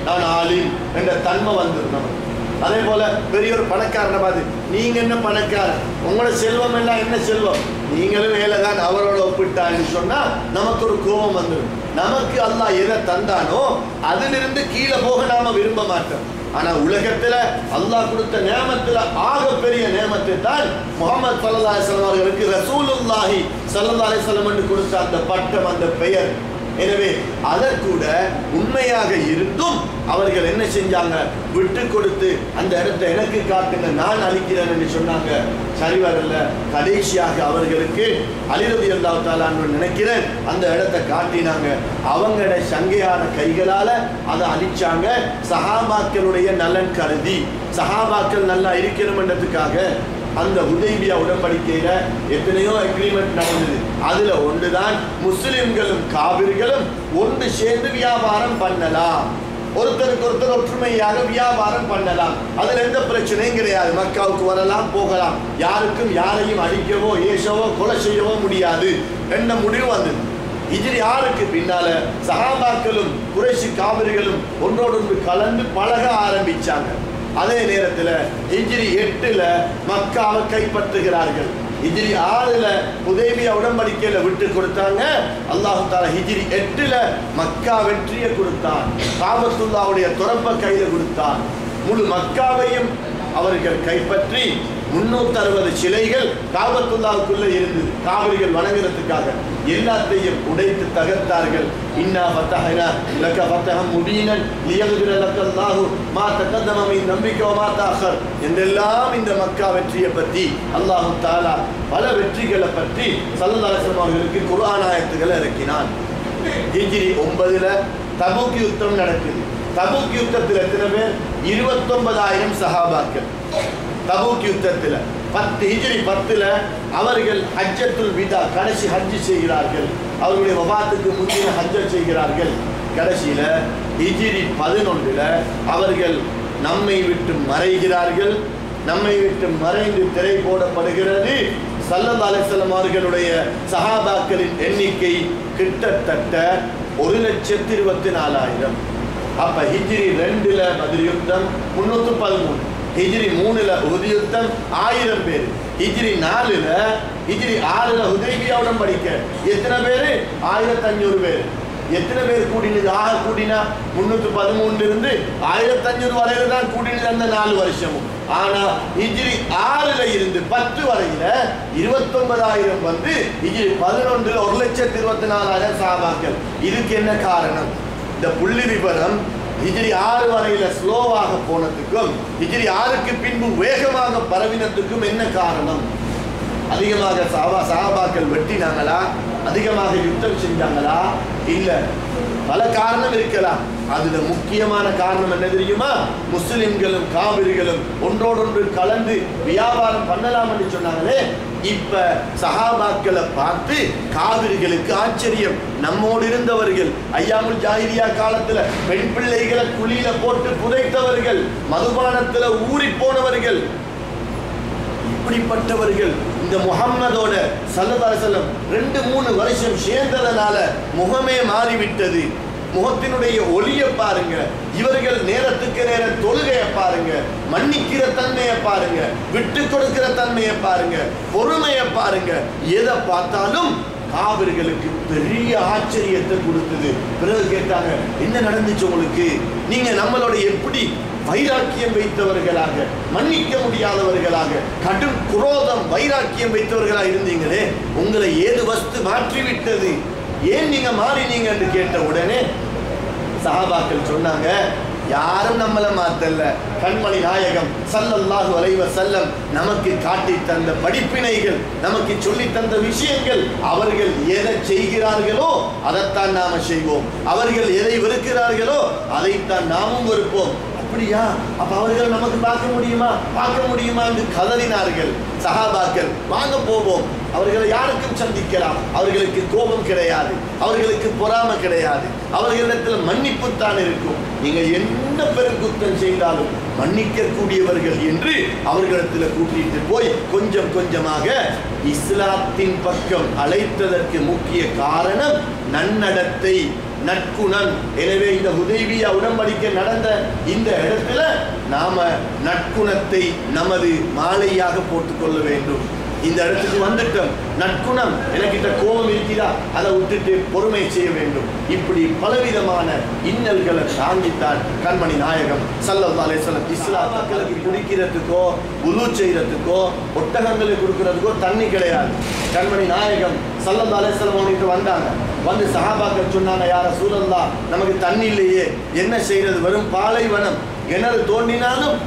நான் ஆலிம் என்ற தன்மை வந்துடும் நமக்கு. அதே போல பெரிய ஒரு பணக்காரனை பார்த்து நீங்க என்ன பணக்காரன், உங்களோட செல்வம் எல்லாம் என்ன செல்வம், நீங்களும் வேலைதான் அவரோட ஒப்பிட்டான்னு சொன்னா நமக்கு ஒரு கோபம் வந்துடும். நமக்கு அல்லாஹ் எதை தந்தானோ அதிலிருந்து கீழே போக நாம விரும்ப மாட்டோம். ஆனா உலகத்துல அல்லாஹ் கொடுத்த நேமத்துல ஆக பெரிய நேமத்தை தான் முஹம்மது ஸல்லல்லாஹு அலைஹி வஸல்லம் அவர்களுக்கு ரசூலுல்லாஹி ஸல்லல்லாஹு அலைஹி வஸல்லம் என்று கொடுத்த அந்த பட்டம், அந்த பெயர். எனவே அதற்கூட உண்மையாக இருந்தும் அவர்கள் என்ன செஞ்சாங்க, விட்டு கொடுத்து அந்த இடத்தை எனக்கு காட்டுங்க, நான் அழிக்கிறேன் என்று சொன்னாங்க. சரி வரல. கடைசியாக அவர்களுக்கு அலி ரலியல்லாஹு தஆலா நினைக்கிறேன் அந்த இடத்தை காட்டினாங்க. அவங்களோட சங்கையான கைகளால அதை அழிச்சாங்க. சஹாபாக்களுடைய நலன் கருதி, சஹாபாக்கள் நல்லா இருக்கணும்ன்றதுக்காக அந்த ஹுதைபியா உடன்படிக்கையில எத்தனையோ அக்ரிமெண்ட் நடந்தது. அதுல ஒன்றுதான் முஸ்லிம்களும் காபிர்களும் ஒன்று சேர்ந்து வியாபாரம் பண்ணலாம், ஒருத்தருக்கு ஒருத்தர் ஒற்றுமையாக வியாபாரம் பண்ணலாம், அதுல எந்த பிரச்சனையும் கிடையாது, மக்காவுக்கு வரலாம் போகலாம், யாருக்கும் யாரையும் அடிக்கவோ ஏசவோ கொலை செய்யவோ முடியாது என்ற முடிவு வந்தது. ஹிஜ்ரி 6க்கு பின்னால சஹாபாக்களும் குறைஷி காபிர்களும் ஒன்றோடொன்று கலந்து பழக ஆரம்பிச்சாங்க. அதே நேரத்தில் ஹிஜ்ரி 8ல மக்காவை கைப்பற்றுகிறார்கள். ஹிஜ்ரி 6ல ஹுதைபியா உடன்படிக்கையில விட்டு கொடுத்தாங்க. அல்லாஹ் தஆலா ஹிஜ்ரி 8ல மக்கா வெற்றியை கொடுத்தான், காபத்துல்லாஹ்வுடைய துறப்ப கையில கொடுத்தான். முழு மக்காவையும் அவர்கள் கைப்பற்றி 360 சிலைகள் காபத்துல்லாஹ்வுக்குள்ள இருந்தது, காபிர்கள் வணங்குறதுக்காக எல்லாத்தையும் உடைத்து தகர்த்தார்கள். இன்னா ஃபதஹனா லக ஃபதஹம் முபீனன் லியக்ஃபிர லக்கல்லாஹு மா தகதம மின் தம்பிக வ மா தஅخر என்றெல்லாம் இந்த மக்கா வெற்றியை பற்றி அல்லாஹ் தஆலா பல வெற்றிகளை பற்றி ஸல்லல்லாஹு அலைஹி வஸல்லம் அவர்களுக்கு குர்ஆன் ஆயத்துக்களை இறக்கினான். ஹிஜ்ரி 9ல தபூக் யுத்தம் நடக்குது. தபூக் யுத்தத்தில் எத்தனை பேர்? 29,000 சஹாபாக்கள். தபூக் யுத்தத்தில் ஹிஜ்ரி 10ல அவர்கள் ஹஜ்ஜத்துல் விதா கடைசி ஹஜ் செய்கிறார்கள். அவர்களுடைய வஃபாத்துக்கு முந்தின ஹஜ் செய்கிறார்கள். கடைசியில ஹிஜ்ரி 11ல அவர்கள் நம்மை விட்டு மறைகிறார்கள். நம்மை விட்டு மறைந்து திரை போடப்படுகிறது. ஸல்லல்லாஹு அலைஹி வஸல்லம் அவர்களுடைய சஹாபாக்களின் எண்ணிக்கை கிட்டத்தட்ட 1,24,000. அப்ப ஹிஜ்ரி 2ல பத்ர் யுத்தம் 313, ஹிஜ்ரி 3ல உஹுத் யுத்தம் 1000 பேர், ஹிஜ்ரி 6ல ஹுதைபியா உடன்படிக்கை எத்தனை பேரு? 1500 பேர். எத்தனை பேர் கூடினது? ஆக கூடினா 313 இருந்து 1500 வரையில தான் கூடினது அந்த 4 வருஷமும். ஆனா ஹிஜ்ரி 6ல இருந்து 10 வரையில 29,000 வந்து ஹிஜ்ரி 11ல 1,24,000 சஹாபாக்கள். இதுக்கு என்ன காரணம்? இந்த புள்ளி விவரம் ஹிஜ்ரி 6 வரையில ஸ்லோவாக போனதுக்கும் ஹிஜ்ரி 6க்கு பின்பு வேகமாக பரவினதுக்கும் என்ன காரணம்? அதிகமாக சஹாபாக்கள் வெட்டினாங்களா? அதிகமாக யுத்தம் செஞ்சாங்களா? இல்ல, பல காரணம் இருக்கலாம். அதுல முக்கியமான காரணம் என்ன தெரியுமா? முஸ்லிம்களும் காவிர்களும் ஒன்றோடொன்று கலந்து வியாபாரம் பண்ணலாம் என்று சொன்னாங்களே. இப்ப சஹாபாக்களை பார்த்து காவிர்களுக்கு ஆச்சரியம். நம்மோடு இருந்தவர்கள் ஐயாமுல் ஜாஹிலியா காலத்துல பெண் பிள்ளைகளை குழியில போட்டு புதைத்தவர்கள், மதுபானத்துல ஊறி போனவர்கள், இப்படிப்பட்டவர்கள் இந்த முஹம்மதோட ஸல்லல்லாஹு அலைஹி வஸல்லம் 2-3 வருஷம் சேர்ந்ததனால முகமே மாறிவிட்டது. முகத்தினுடைய ஒளியை பாருங்க, இவர்கள் நேரத்துக்கு நேர தொழுகையை பாருங்க, மன்னிக்கிற தன்மையை பாருங்க, விட்டு கொடுக்கிற தன்மையை பாருங்க, பொறுமையை பாருங்க. எதை பார்த்தாலும் காவிர்களுக்கு பெரிய ஆச்சரியத்தை கொடுத்தது. பிறகு கேட்டாங்க, என்ன நடந்துச்சு உங்களுக்கு? நீங்க நம்மளோட எப்படி வைராக்கியம் வைத்தவர்களாக, மன்னிக்க முடியாதவர்களாக, கடும் குரோதம் வைராக்கியம் வைத்தவர்களாக இருந்தீங்களே, உங்களை ஏது வஸ்து மாற்றிவிட்டது? ஏன் நீங்க மாறினீங்க என்று கேட்ட உடனே சஹாபாக்கள் சொன்னாங்க, யாரும் நம்மளை மாத்தல்ல, கண்மணி நாயகம் ஸல்லல்லாஹு அலைஹி வஸல்லம் நமக்கு காட்டி தந்த படிப்பினைகள், நமக்கு சொல்லி தந்த விஷயங்கள், அவர்கள் எதை செய்கிறார்களோ அதைத்தான் நாம செய்வோம், அவர்கள் எதை வெறுக்கிறார்களோ அதைத்தான் நாமும் வெறுப்போம். அப்படியா? அப்ப அவர்கள் நமக்கு பார்க்க முடியுமா என்று கதறினார்கள் சஹாபாக்கள். வாங்க போவோம், அவர்களை யாருக்கும் சந்திக்கலாம், அவர்களுக்கு கோபம் கிடையாது, அவர்களுக்கு பொறாமை கிடையாது, அவர்களிடத்தில் மன்னிப்பு தான் இருக்கும். நீங்க என்ன பெருங்குத்தம் செய்தாலும் மன்னிக்க கூடியவர்கள் என்று அவர்களிடத்தில் கூட்டிட்டு போய் கொஞ்சம் கொஞ்சமாக இஸ்லாத்தின் பக்கம் அழைத்ததற்கு முக்கிய காரணம் நன்னடத்தை, நற்குணம். எனவே இந்த ஹுதைபியா உடன்படிக்கை நடந்த இந்த இடத்துல நாம நற்குணத்தை நமது மாலையாக போட்டுக்கொள்ள வேண்டும். இந்த இடத்துக்கு வந்துட்டோம், நற்குணம், எனக்கிட்ட கோபம் இருக்கிறா, அதை விட்டுட்டு பொறுமை செய்ய வேண்டும். இப்படி பலவிதமான இன்னல்களை தாங்கித்தான் கண்மணி நாயகம் ஸல்லல்லாஹு அலைஹி வஸல்லம் இஸ்லாம் மக்களுக்கு குடிக்கிறதுக்கோ உது செய்யறதுக்கோ ஒட்டகங்களுக்கு கொடுக்கறதுக்கோ தண்ணி கிடையாது. கண்மணி நாயகம் ஸல்லல்லாஹு அலைஹி வஸல்லம் அவங்களுக்கு வந்தாங்க. வந்து சஹாபாக்கள் சொன்னாங்க, யா ரசூலல்லாஹ், நமக்கு தண்ணி இல்லையே, என்ன செய்யறது? வெறும் பாலைவனம், கிணறு தோண்டினாலும்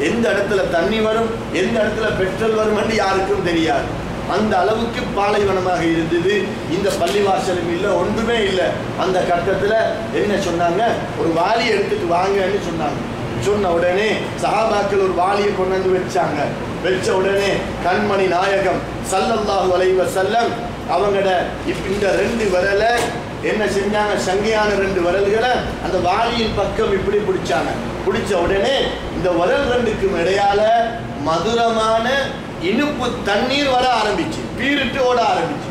எந்த இடத்துல தண்ணி வரும், எந்த இடத்துல பெட்ரோல் வரும் என்று யாருக்கும் தெரியாது. அந்த அளவுக்கு பாலைவனமாக இருந்தது. இந்த பள்ளிவாசலும் இல்லை, ஒன்றுமே இல்லை. அந்த கட்டத்தில் என்ன சொன்னாங்க? ஒரு வாளி எடுத்துட்டு வாங்கன்னு சொன்னாங்க. சொன்ன உடனே சஹாபாக்கள் ஒரு வாளியை கொண்டு வந்து வச்சாங்க. வச்ச உடனே கண்மணி நாயகம் ஸல்லல்லாஹு அலைஹி வஸல்லம் அவங்களோட இந்த 2 விரலை என்ன செஞ்சாங்க? சங்கையான 2 விரல்களை அந்த வாளியின் பக்கம் இப்படி பிடிச்சாங்க. பிடிச்ச உடனே இந்த விரல் 2க்கும் இடையால மதுரமான இனிப்பு தண்ணீர் வர ஆரம்பிச்சு, பீரிட்டு ஓட ஆரம்பிச்சு.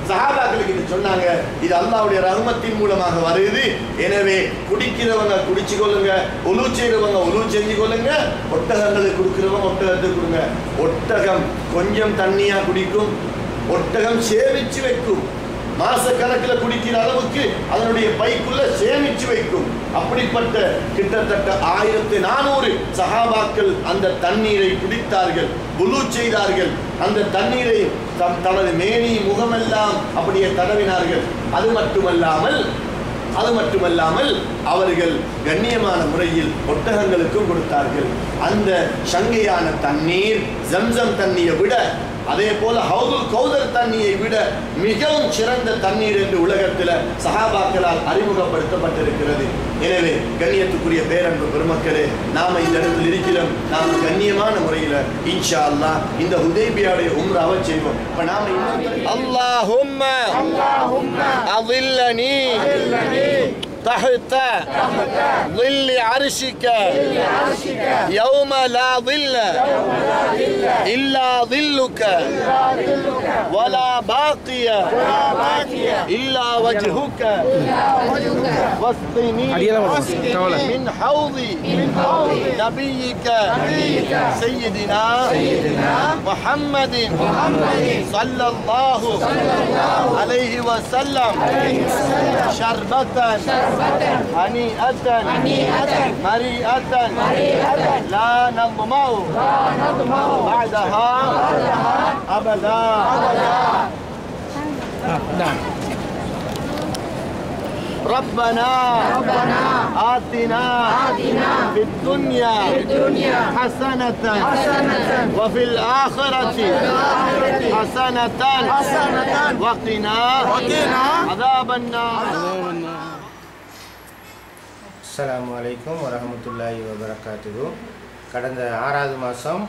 சஹாபாக்களுக்கு இது சொன்னாங்க, இது அல்லாஹ்வுடைய ரஹ்மத்தின் மூலமாக வருது. எனவே குடிக்கிறவங்க குடிச்சு கொள்ளுங்க, உலு செய்யறவங்க உலு செஞ்சு கொள்ளுங்க, ஒட்டகங்களுக்கு கொடுக்கிறவங்க ஒட்டகத்துக்கு கொடுங்க. ஒட்டகம் கொஞ்சம் தண்ணியா குடிக்கும், ஒட்டகம் சேமிச்சு வைக்கும், மாசக்கணக்கில் குடிக்கிற அளவுக்கு அதனுடைய பைக்குள்ள சேமிச்சு வைக்கும். அப்படிப்பட்ட கிட்டத்தட்ட 1400 சஹாபாக்கள் அந்த தண்ணீரை குடித்தார்கள், வுலூ செய்தார்கள். அந்த தண்ணீரை தனது மேனி முகமெல்லாம் அப்படியே தடவினார்கள். அது மட்டுமல்லாமல் அவர்கள் கண்ணியமான முறையில் ஒட்டகங்களுக்கும் கொடுத்தார்கள். அந்த சங்கையான தண்ணீர் ஜம்சம் தண்ணியை விட, அதே போல ஹவுதுல் கௌதர் தண்ணியை விட மிகவும் சிறந்த தண்ணீர் என்று உலகத்தில் சஹாபாக்களால் அறிமுகப்படுத்தப்பட்டிருக்கிறது. எனவே கண்ணியத்துக்குரிய பேரன்பு பெருமக்களே, நாம இந்த இடத்தில் இருக்கிறோம். நாம கண்ணியமான முறையில் இன்ஷா அல்லாஹ் இந்த ஹுதைபியாவுடைய உம்ராவை செய்வோம். இப்ப நாம அல்லாஹும்ம அஸில்லனி تحت ظل عرشك يوم لا ظل إلا ظلك ولا باقي إلا وجهك واسقني من حوض نبيك سيدنا محمد صلى الله عليه وسلم شربة هنيئة مريئة لا نظمأ بعدها أبدا. نعم. ربنا آتنا في الدنيا حسنة وفي الآخرة حسنة وقنا عذاب النار. அஸ்ஸலாமு அலைக்கும் வரஹ்மத்துல்லாஹி வபரகாத்துஹு. கடந்த 6வது மாதம்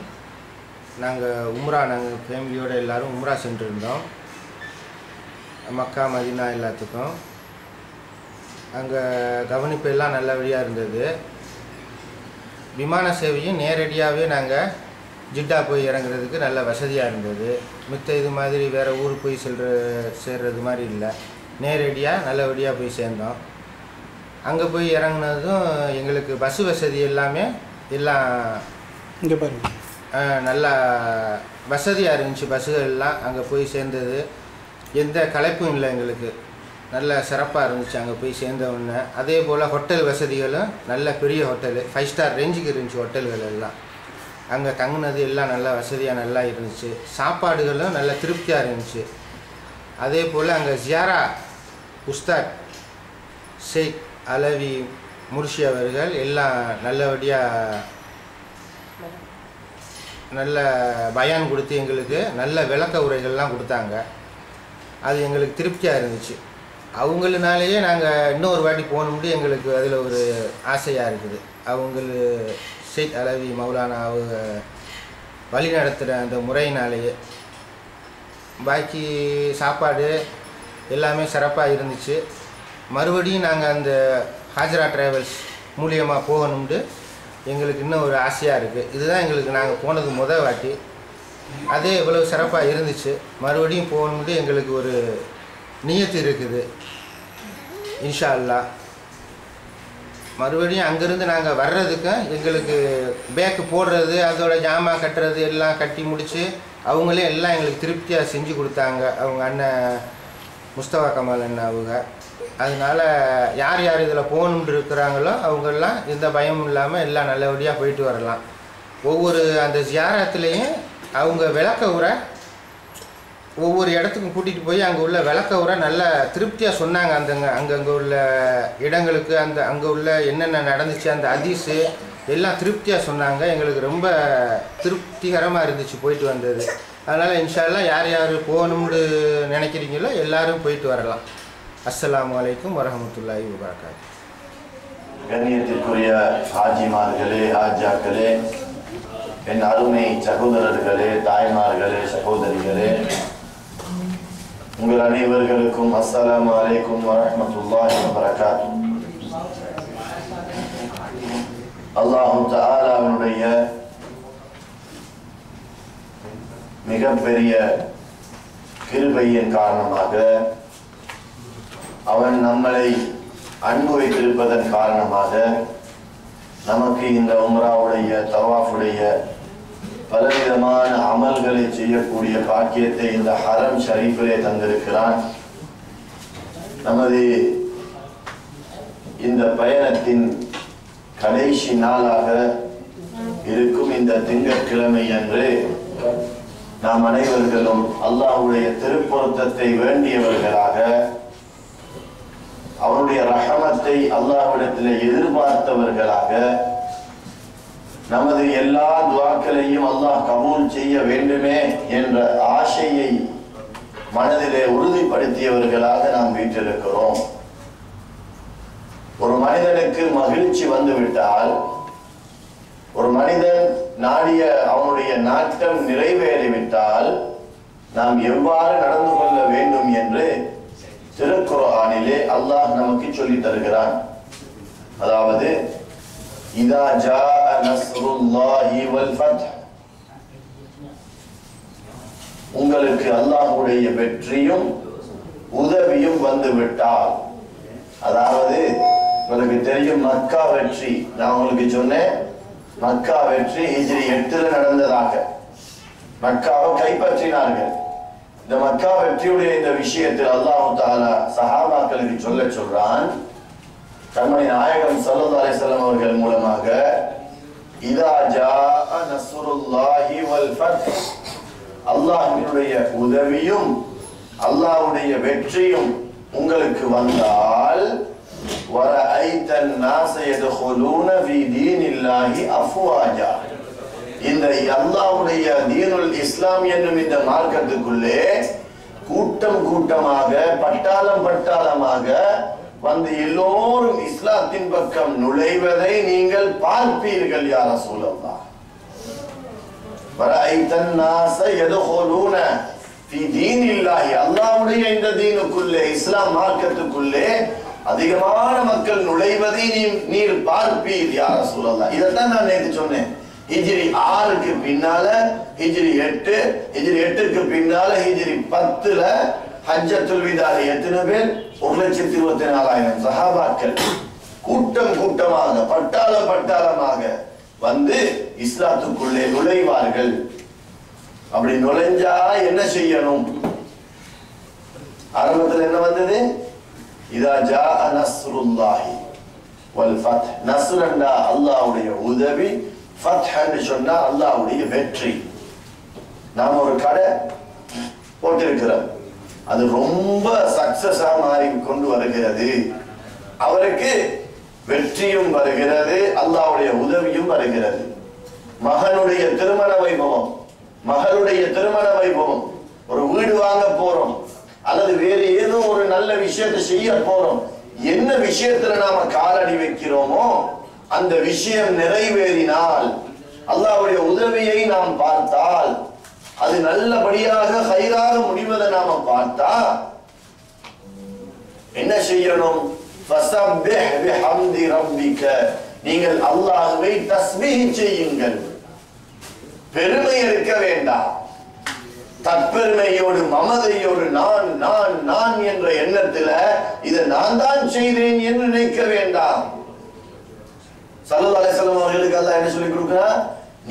நாங்கள் ஃபேமிலியோடு எல்லோரும் உம்ரா சென்றிருந்தோம். மக்கா மதீனா எல்லாத்துக்கும் அங்கே கவனிப்பு எல்லாம் நல்லபடியாக இருந்தது. விமான சேவையும் நேரடியாகவே நாங்கள் ஜிட்டா போய் இறங்குறதுக்கு நல்ல வசதியாக இருந்தது. மித்த இது மாதிரி வேறு ஊருக்கு போய் சேர்றது மாதிரி இல்லை, நேரடியாக நல்லபடியாக போய் சேர்ந்தோம். அங்கே போய் இறங்குனதும் எங்களுக்கு பஸ்ஸு வசதி எல்லாமே எல்லாம் இங்கே பாருங்க நல்லா வசதியாக இருந்துச்சு. பஸ்ஸுகள் எல்லாம் அங்கே போய் சேர்ந்தது எந்த களைப்பும் இல்லை, எங்களுக்கு நல்ல சிறப்பாக இருந்துச்சு அங்கே போய் சேர்ந்தவுடனே. அதே போல் ஹோட்டல் வசதிகளும் நல்ல பெரிய ஹோட்டலு 5 ஸ்டார் ரேஞ்சுக்கு இருந்துச்சு ஹோட்டல்கள் எல்லாம். அங்கே தங்குனது எல்லாம் நல்லா வசதியாக நல்லா இருந்துச்சு. சாப்பாடுகளும் நல்ல திருப்தியாக இருந்துச்சு. அதே போல் அங்கே ஜியாரா உஸ்தாத் ஷேக் அலவி முர்ஷி அவர்கள் எல்லாம் நல்லபடியாக நல்ல பயான் கொடுத்து எங்களுக்கு நல்ல விளக்க உரைகள்லாம் கொடுத்தாங்க. அது எங்களுக்கு திருப்தியாக இருந்துச்சு. அவங்களாலேயே நாங்கள் இன்னொரு வாட்டி போகணும்னு எங்களுக்கு அதில் ஒரு ஆசையாக இருக்குது. ஷேக் அலவி மௌலானா அவங்க வழி நடத்துகிற அந்த முறையினாலேயே. பாக்கி சாப்பாடு எல்லாமே சிறப்பாக இருந்துச்சு. மறுபடியும் நாங்கள் அந்த ஹாஜரா டிராவல்ஸ் மூலியமாக போகணும்னு எங்களுக்கு இன்னும் ஒரு ஆசையாக இருக்குது. இதுதான் எங்களுக்கு நாங்கள் போனது முதல் வாட்டி. அதே இவ்வளவு சிறப்பாக இருந்துச்சு. மறுபடியும் போகணும்னு எங்களுக்கு ஒரு நியத்து இருக்குது இன்ஷா அல்லாஹ். மறுபடியும் அங்கேருந்து நாங்கள் வர்றதுக்கு எங்களுக்கு பேக்கு போடுறது அதோட ஜாமான் கட்டுறது எல்லாம் கட்டி முடித்து அவங்களே எல்லாம் எங்களுக்கு திருப்தியாக செஞ்சு கொடுத்தாங்க. அவங்க அண்ணன் முஸ்தபா கமால் அண்ணன் அவங்க. அதனால் யார் யார் இதில் போகணுன்னு இருக்கிறாங்களோ அவங்கெல்லாம் எந்த பயமும் இல்லாமல் எல்லாம் நல்லபடியாக போயிட்டு வரலாம். ஒவ்வொரு அந்த ஜியாரத்துலேயும் அவங்க விளக்க உரை ஒவ்வொரு இடத்துக்கும் கூட்டிகிட்டு போய் அங்கே உள்ள விளக்க உரை நல்ல திருப்தியாக சொன்னாங்க. அங்கங்கே உள்ள இடங்களுக்கு அங்கே உள்ள என்னென்ன நடந்துச்சு அந்த ஹதீஸு எல்லாம் திருப்தியாக சொன்னாங்க. எங்களுக்கு ரொம்ப திருப்திகரமாக இருந்துச்சு போயிட்டு வந்தது. அதனால் இன்ஷா அல்லாஹ் யார் யார் போகணும்னு நினைக்கிறீங்களோ எல்லோரும் போயிட்டு வரலாம். அஸ்ஸலாமு அலைக்கும் வரஹ்மத்துல்லாஹி வபரகாத்துஹு. கண்ணியத்திற்குரிய ஹாஜிமார்களே, ஹாஜாக்களே, என் அருமை சகோதரர்களே, தாய்மார்களே, சகோதரிகளே, உங்கள் அனைவர்களுக்கும் அஸ்ஸலாமு அலைக்கும் வரஹ்மத்துல்லாஹி வபரகாத்துஹு. அல்லாஹு தஆலாவுடைய மிகப்பெரிய கிருபையின் காரணமாக அவன் நம்மளை அன்பு வைத்திருப்பதன் காரணமாக நமக்கு இந்த உம்ராவுடைய தவாஃபுடைய பலவிதமான அமல்களை செய்யக்கூடிய பாக்கியத்தை இந்த ஹரம் ஷரீஃபிலே தந்திருக்கிறான். நமது இந்த பயணத்தின் கடைசி நாளாக இருக்கும் இந்த திங்கட்கிழமை அன்று நாம் அனைவர்களும் அல்லாஹ்வுடைய திருப்பொருத்தத்தை வேண்டியவர்களாக, அவருடைய ரஹமத்தை அல்லாஹ்விடத்தில் எதிர்பார்த்தவர்களாக, நமது எல்லா துஆக்களையும் அல்லாஹ் கபூல் செய்ய வேண்டுமே என்ற ஆசையை மனதிலே உறுதிப்படுத்தியவர்களாக நாம் வீற்றிருக்கிறோம். ஒரு மனிதனுக்கு மகிழ்ச்சி வந்துவிட்டால், ஒரு மனிதன் நாடிய அவனுடைய நாட்டம் நிறைவேறிவிட்டால் நாம் எவ்வாறு நடந்து கொள்ள வேண்டும் என்று திருக்குர்ஆனிலே அல்லாஹ் நமக்கு சொல்லி தருகிறான். அதாவது இதா ஜாஅ நஸ்ருல்லாஹி வல் ஃபத்ஹ், உங்களுக்கு அல்லாஹ்வுடைய வெற்றியும் உதவியும் வந்துவிட்டால். அதாவது உங்களுக்கு தெரியும் மக்கா வெற்றி, நான் உங்களுக்கு சொன்னேன் மக்கா வெற்றி ஹிஜ்ரி 8 நடந்ததாக. மக்காவை கைப்பற்றினார்கள். இந்த மக்கா வெற்றியுடைய இந்த விஷயத்தில் அல்லாஹ் தஆலா சஹாபாக்களுக்கு சொல்றான். கண்மணி நாயகம் ஸல்லல்லாஹு அலைஹி வஸல்லம் அவர்கள் மூலமாக இதா ஜாஅ நஸ்ருல்லாஹி வல் ஃபத்ஹ், அல்லாஹ்வுடைய உதவியும் அல்லாஹ்வுடைய வெற்றியும் உங்களுக்கு வந்தால் وَرَأَيْتَ النَّاسَ يَدْخُلُونَ فِي دِينِ اللَّهِ أَفْوَاجًا. இந்த அல்லாஹ்வுடைய தீனுல் இஸ்லாம் என்னும் இந்த மார்க்கத்துக்குள்ளே கூட்டம் கூட்டமாக பட்டாளம் பட்டாளமாக வந்து எல்லோரும் இஸ்லாத்தின் பக்கம் நுழைவதை நீங்கள் பார்ப்பீர்கள் யா ரசூலல்லாஹ். وَرَأَيْتَ النَّاسَ يَدْخُلُونَ فِي دِينِ اللَّهِ. அல்லாஹ்வுடைய இந்த தீனுக்குள்ளே இஸ்லாம் மார்க்கத்துக்குள்ளே அதிகமான மக்கள் நுழைவதை நீர் பார்ப்பீர் யா ரசூலல்லாஹ். இதைத்தான் நான் நேற்று சொன்னேன். ஹிஜ்ரி 6க்கு பின்னால ஹிஜ்ரி 8, ஹிஜ்ரி 8க்கு பின்னால ஹிஜ்ரி 10ல ஹஜ்ஜத்துல் விதால எத்தனை பேர்? 1,24,000 சஹாபாக்கள் கூட்டம் கூட்டமாக பட்டாளம் பட்டாளமாக வந்து இஸ்லாத்துக்குள்ளே நுழைவார்கள். அப்படி நுழைஞ்சா என்ன செய்யணும்? ஆரம்பத்தில் என்ன வந்தது? இதா ஜாஅ நஸ்ருல்லாஹி வல் ஃபத்ஹ். நஸ்ரண்டா அல்லாஹ்வுடைய உதவி, ஃபத்ஹ்னு சொன்னா அல்லாஹ்வுடைய வெற்றி. நாம ஒரு கடை போட்டிருக்கிறோம், அது ரொம்ப சக்சஸா மாறி கொண்டு வருகிறது, அவருக்கு வெற்றியும் வருகிறது, அல்லாஹ்வுடைய உதவியும் வருகிறது. மகனுடைய திருமண வைபவம், மகளுடைய திருமண வைபவம், ஒரு வீடு வாங்க போறோம் அல்லது வேறு ஏதோ ஒரு நல்ல விஷயத்தை செய்ய போறோம். என்ன விஷயத்துல நாம காலடி வைக்கிறோமோ அந்த விஷயம் நிறைவேறினால், அல்லாஹ்வுடைய உதவியை நாம் பார்த்தால், அது நல்லபடியாக ஹைராக முடிவதை நாம பார்த்தா என்ன செய்யணும்? ஃபஸப்பிஹ் பிஹம்தி ரப்பிக. நீங்கள் அல்லாஹ்வை தஸ்பீஹ் செய்யுங்கள். பெருமை இருக்க வேண்டாம். தற்பெருமையோடு மமதையோடு நான் நான் நான் என்ற எண்ணத்துல இதை நான் தான் செய்தேன் என்று நினைக்க வேண்டாம். ஸல்லல்லாஹு அலைஹி வஸல்லம் அவர்களுக்கு அல்லாஹ் என்ன சொல்லி கொடுக்கிறார்?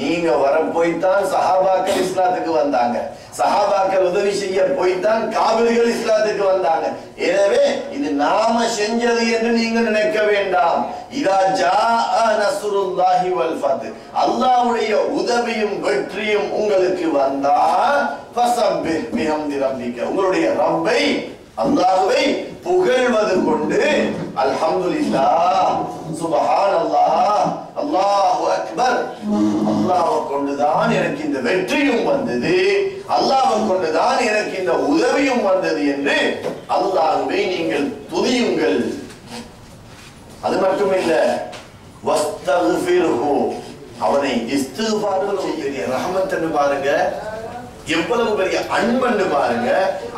நீங்க வர போய்தான் சஹாபாக்கள் இஸ்லாத்துக்கு வந்தாங்க, சஹாபாக்கள் உதவி செய்ய போய்தான் காபிர்கள் இஸ்லாத்துக்கு வந்தாங்க. எனவே இது நாம செஞ்சது என்று நீங்க நினைக்க வேண்டாம். இதா ஜாஅ நஸ்ருல்லாஹி வல் ஃபத்ஹ், அல்லாஹ்வுடைய உதவியும் வெற்றியும் உங்களுக்கு வந்தால் ஃபஸப்பிஹ் பிஹம்தி ரப்பிக, உங்களுடைய ரப்பை அல்லாஹ்வை புகழ்வது கொண்டு அல்ஹம்துலில்லாஹ் சுப்ஹானல்லாஹ் அல்லாஹு அக்பர், அல்லாஹ்வை கொண்டுதான் எனக்கு இந்த வெற்றியும் வந்தது, அல்லாஹ்வை கொண்டுதான் எனக்கு இந்த உதவியும் வந்தது என்று அல்லாஹ்வை நீங்கள் துதியுங்கள். அது மட்டுமில்ல, வஸ்தக்ஃபிர்ஹு, அவனை இஸ்திக்ஃபார் செய்யுங்க. ரஹ்மத் என்று பாருங்க, எவ்வளவு பெரிய அன்பன்னு பாருங்க.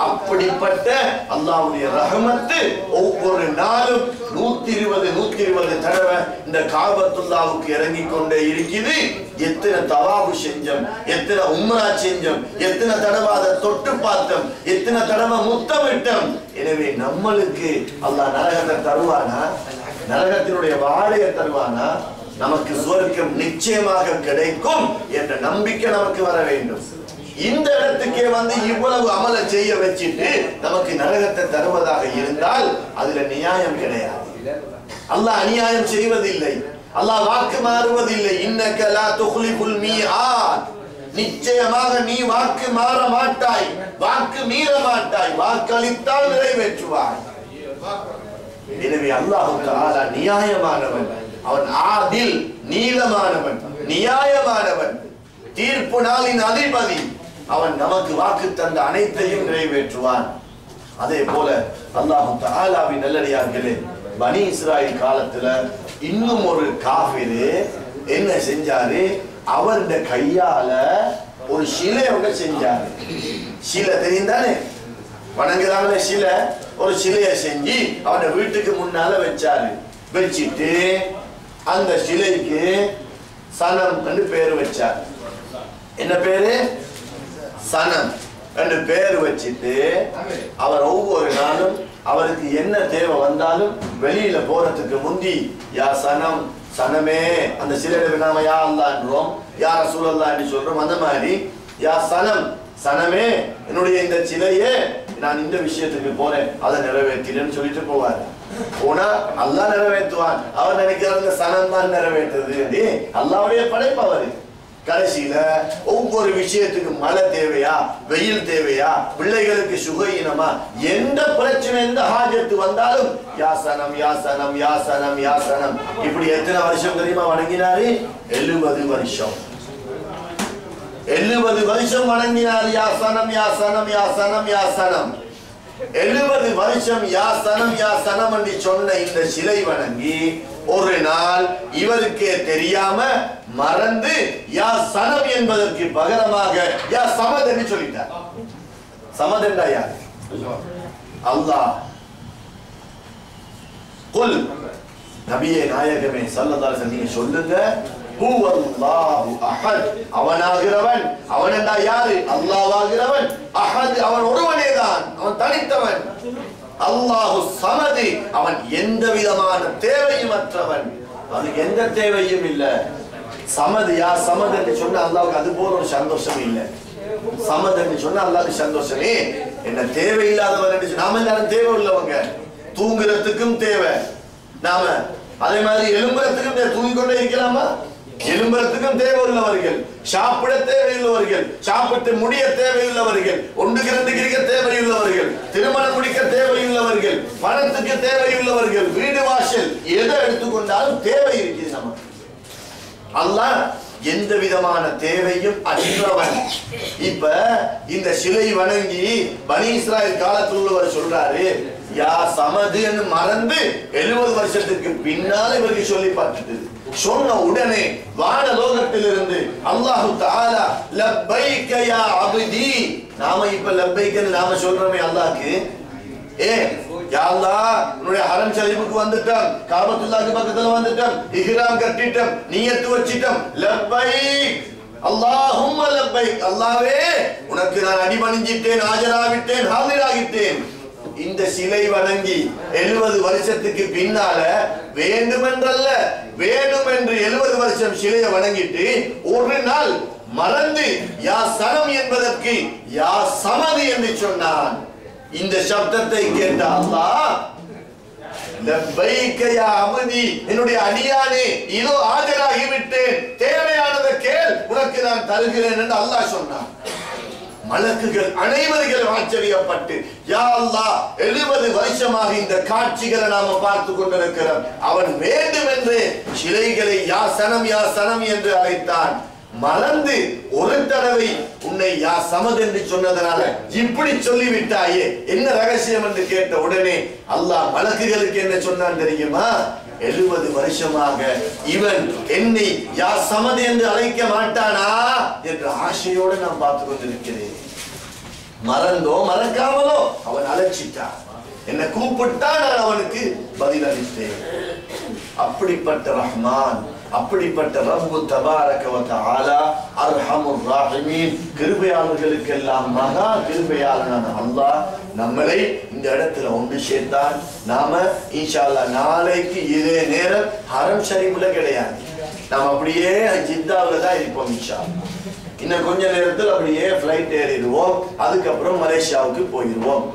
அப்படிப்பட்ட அல்லாஹ்வுடைய ரஹ்மத்து ஒவ்வொரு நாளும் 120 தடவை இந்த காபத்துல்லாஹ்வுக்கு இறங்கி கொண்டே இருக்குது. எத்தனை தவாபு செஞ்சோம், எத்தனை உம்ரா செஞ்சோம், எத்தனை தடவை அதை தொட்டு பார்த்தோம், எத்தனை தடவை முத்தமிட்டோம். எனவே நம்மளுக்கு அல்லாஹ் நரகத்தை தருவானா? நரகத்தினுடைய வாடையை தருவானா? நமக்கு சுவர்க்கம் நிச்சயமாக கிடைக்கும் என்ற நம்பிக்கை நமக்கு வர வேண்டும். இந்த இடத்துக்கே வந்து இவ்வளவு அமல செய்ய வச்சிட்டு நமக்கு நரகத்தை தருவதாக இருந்தால் அதுல நியாயம் கிடையாது. அல்லாஹ் அநியாயம் செய்வதில்லை, அல்லாஹ் வாக்கு மாறுவதில்லை. இன்னக லா துக்லிஃபுல் மீஆத், நிச்சயமாக நீ வாக்கு மாற மாட்டாய், வாக்கு மீற மாட்டாய், வாக்களித்தால் நிறைவேற்றுவாய். எனவே அல்லாஹ் தஆலா நியாயமானவன், அவன் ஆதில், நீளமானவன், நியாயமானவன், தீர்ப்பு நாளின் அதிபதி. அவன் நமக்கு வாக்கு தந்த அனைத்தையும் நிறைவேற்றுவான். அதே போல அல்லாஹ் தஆலாவின் நல்லடியார்களே, பனி இஸ்ராயீல் காலத்துல இன்னும் ஒரு காஃபிரு என்ன செஞ்சாரு? அவருடைய கையால ஒரு சிலை அவங்க செஞ்சாரு. சிலை தெரிந்தானே, வணங்குறாங்களே சிலை, ஒரு சிலையை செஞ்சு அவருடைய வீட்டுக்கு முன்னால வச்சாரு. வச்சிட்டு அந்த சிலைக்கு சனம் என்று பேரு வச்சார். என்ன பேரு? சனம் என்று பேர் வச்சிட்டு அவர் ஒவ்வொரு நாளும் அவருக்கு என்ன தேவை வந்தாலும் வெளியில போறதுக்கு முந்தி யா சனம், சனமே, அந்த சிலையில நாம யா அல்லாஹ்ன்றோம், யா ரசூலுல்லாஹ் என்று சொல்றோம். அந்த மாதிரி யா சனம், சனமே, என்னுடைய இந்த சிலையே நான் இந்த விஷயத்துக்கு போறேன், அதை நிறைவேற்றினேன்னு சொல்லிட்டு போவார். போனா அல்லாஹ் நிறைவேற்றுவான். அவர் நினைக்கிறார் இந்த சனம் தான் நிறைவேற்றுது. அல்லாஹ்வுடைய படைப்பு அவரு. கடைசியில ஒவ்வொரு விஷயத்துக்கு மழை தேவையா, வெயில் தேவையா, பிள்ளைகளுக்கு சுகீனமா, எந்த பிரச்சனை எந்த ஹாஜத்து வந்தாலும் யாசனம் யாசனம் யாசனம் யாசனம். இப்படி எத்தனை வருஷம் தெரியுமா வணங்கினாரு? 70 வருஷம். 70 வருஷம் வணங்கினார். யாசனம் யாசனம் யாசனம் யாசனம். 70 வருஷம் யாசனம் யாசனம் என்று சொன்ன இந்த சிலை வணங்கி ஒரு நாள் இவருக்கே தெரியாம மறந்து யா சனம் என்பதற்கு பகரமாக யா சமத் என்று சொல்லிட்டார். சமத் என்றா யார்? அல்லாஹ். குல் நபியே நாயகமே ஸல்லல்லாஹு அலைஹி வஸல்லம் நீங்க சொல்லுங்க, ஹுவல்லாஹு அஹத், அவனாகிறவன். அவன் என்றா யாரு? அல்லாஹ்வாகிறவன். அஹத், அவன் ஒருவனே தான், அவன் தனித்தவன். அல்லாஹு சமது, அவன் எந்த விதமான தேவையும் அற்றவன், அதுக்கு எந்த தேவையும் இல்ல. சமது, யா சமது என்று சொன்ன அல்லாஹ்வுக்கு அது போல ஒரு சந்தோஷம் இல்லை. சமது என்று சொன்ன அல்லாஹ்வுக்கு சந்தோஷமே. என்ன தேவையில்லாதவன் என்று நாம எல்லாரும் தேவை உள்ளவங்க, தூங்குறதுக்கும் தேவை நாம, அதே மாதிரி எலும்புறதுக்கும் தூங்கிக்கொண்டே இருக்கலாமா? எலும்புறதுக்கும் தேவை உள்ளவர்கள், சாப்பிட தேவையுள்ளவர்கள், சாப்பிட்டு முடிய தேவையுள்ளவர்கள், ஒன்றுக்கு இருக்க தேவையுள்ளவர்கள், திருமணம் முடிக்க தேவையுள்ளவர்கள், பணத்துக்கு தேவையுள்ளவர்கள், வீடு வாசல் எதை எடுத்துக்கொண்டாலும் தேவை இருக்குது நமக்கு. அல்லாஹ் எந்த விதமான தேவையும் அற்றவன். இப்ப இந்த சிலை வணங்கி பனி இஸ்ராயல் காலத்தில் உள்ளவர் சொல்றாரு, யா சமது என்று மறந்து 70 வருஷத்துக்கு பின்னால் இவருக்கு சொல்லி பார்த்துட்டு சொன்ன உடனே வானலோகத்திலிருந்து அல்லாஹு தஆலா லப்பைக யா அப்தி, நாம இப்ப லப்பைக்கன்னு நாம சொல்றோமே அல்லாஹ்க்கு, யா அல்லாஹ் உன்னுடைய ஹரம் ஷரீஃபுக்கு வந்துட்டோம், காபத்துல்லாஹ்க்கு பக்கத்துல வந்துட்டோம், இஹ்ராம் கட்டிட்டோம், நியத் வச்சிட்டோம், லப்பைக் அல்லாஹும்ம லப்பைக், அல்லாஹ்வே உனக்கு நான் அடிபணிஞ்சிட்டேன், ஆஜராகிட்டேன், ஹாஜராகிட்டேன். இந்த சிலை வணங்கி 70 வருஷத்துக்கு பின்னால வேண்டுமென்றல்ல, வேண்டுமென்று 70 வருஷம் சிலையை வணங்கிட்டு ஒரு நாள் மறந்து யா சனம் என்பதற்கு யா சமது என்று சொன்னான். இந்த சப்தத்தை கேட்ட அல்லாஹ், லப்பைக யா அப்தி, என்னுடைய அடியானே இதோ ஆஜராகி விட்டேன், தேவையானதை கேள், உனக்கு நான் தருகிறேன் என்று அல்லாஹ் சொன்னான். மலக்குகள் அனைவர்களும் ஆச்சரியப்பட்டு, யா அல்லாஹ் 70 வருஷமாக இந்த காட்சிகளை நாம பார்த்து கொண்டிருக்கிறோம், அவன் வேண்டும் என்று சிலைகளை யா சனம் என்று அழைத்தான். மறந்து ஒரு தடவை உன்னை யா சமத் என்று சொன்னதனால இப்படி சொல்லிவிட்டாயே, என்ன ரகசியம் என்று கேட்ட உடனே அல்லாஹ் மலக்குகளுக்கு என்ன சொன்னான் தெரியுமா? 70 வருஷமாக இவன் என்னை யா சமத் என்று அழைக்க மாட்டானா என்ற ஆசையோடு நான் பார்த்து கொண்டிருக்கிறேன். மறந்தோ மறக்காமலோ அவன் அழைச்சிட்டான், என்னை கூப்பிட்டா நான் அவனுக்கு பதிலளித்தேன். அப்படிப்பட்ட ரஹ்மான், அப்படிப்பட்ட ரப்பு தபாரக வ தஆலா அர்ஹமுர் ராஹிமீன், கிருபையாளர்களுக்கெல்லாம் மகா கிருபையாளனான அல்லாஹ் நம்மளை இந்த இடத்துல ஒன்று சேர்த்தான். நாம இன்ஷா அல்லாஹ் நாளைக்கு இதே நேரம் ஹரம் ஷரீஃப்ல கிடையாது, நாம் அப்படியே ஜித்தாவில் தான் இருப்போம் இன்ஷா அல்லாஹ். இன்னும் கொஞ்ச நேரத்தில் அப்படியே ஃப்ளைட் ஏறிடுவோம், அதுக்கப்புறம் மலேசியாவுக்கு போயிடுவோம்.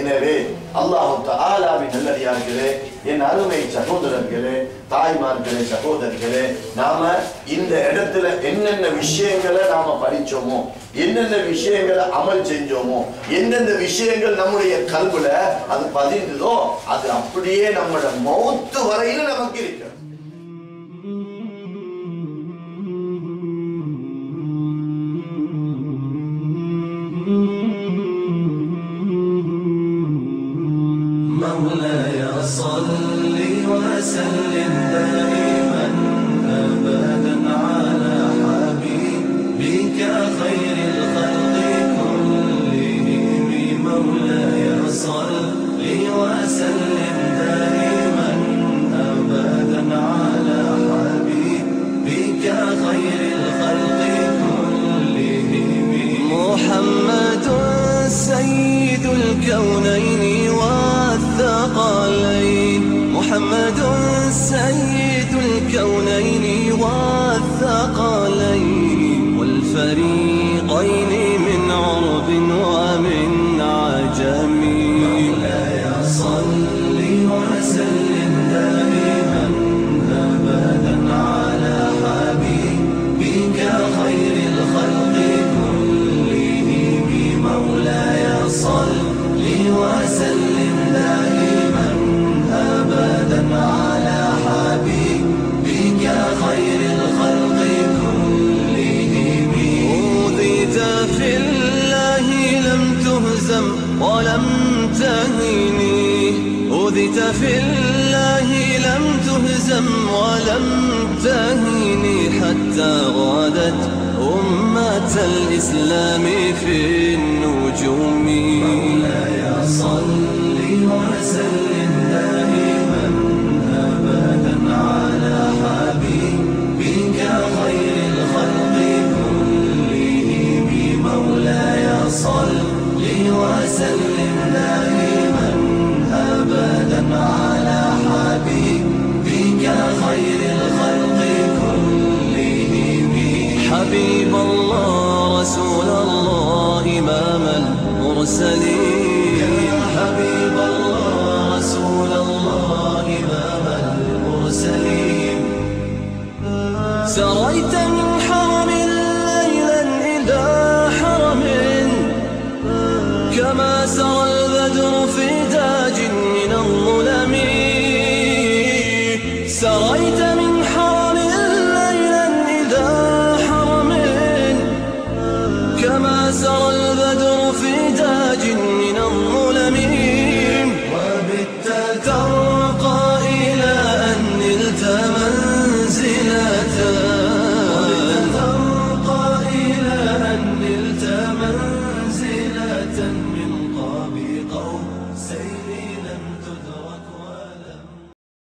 எனவே அல்லாஹ் தஆலாவின் நல்லடியார்களே, என் அருமை சகோதரர்களே, தாய்மார்களே, சகோதரர்களே, நாம இந்த இடத்துல என்னென்ன விஷயங்களை நாம படிச்சோமோ, என்னென்ன விஷயங்களை அமல் செஞ்சோமோ, எந்தெந்த விஷயங்கள் நம்முடைய கல்வில அது பதிந்ததோ அது அப்படியே நம்மளோட மௌத்து வரையிலும் நமக்கு இருக்கு. مولاي صل وسلم دائما ابدا على حبيبك خير الخلق كلهم. مولاي صل وسلم دائما ابدا على حبيبك خير الخلق كلهم. محمد سيد الكونين والثقلين، محمد سيد الكونين والثقلين والفريقين من عرب ومن عجم. مولاي صل وسلم دائما ابدا على حبيبك خير ولم تهني أوذيت في الله لم تهزم ولم تهني حتى غادت أمة الإسلام في النجوم. مولاي صل وسلم دائما أبدا على حبيبك خير الخلق كلهم. مولاي صل وسلم دائما أبدا على حبيبك خير الخلق كلهم. حبيب الله رسول الله إمام المرسلين. حبيب الله رسول الله إمام المرسلين. سريت من حرم ليلا إلى حرم كما سرى البدر في تاج من الظلم. سريت من حرم ليلا إلى حرم كما سرى البدر في تاج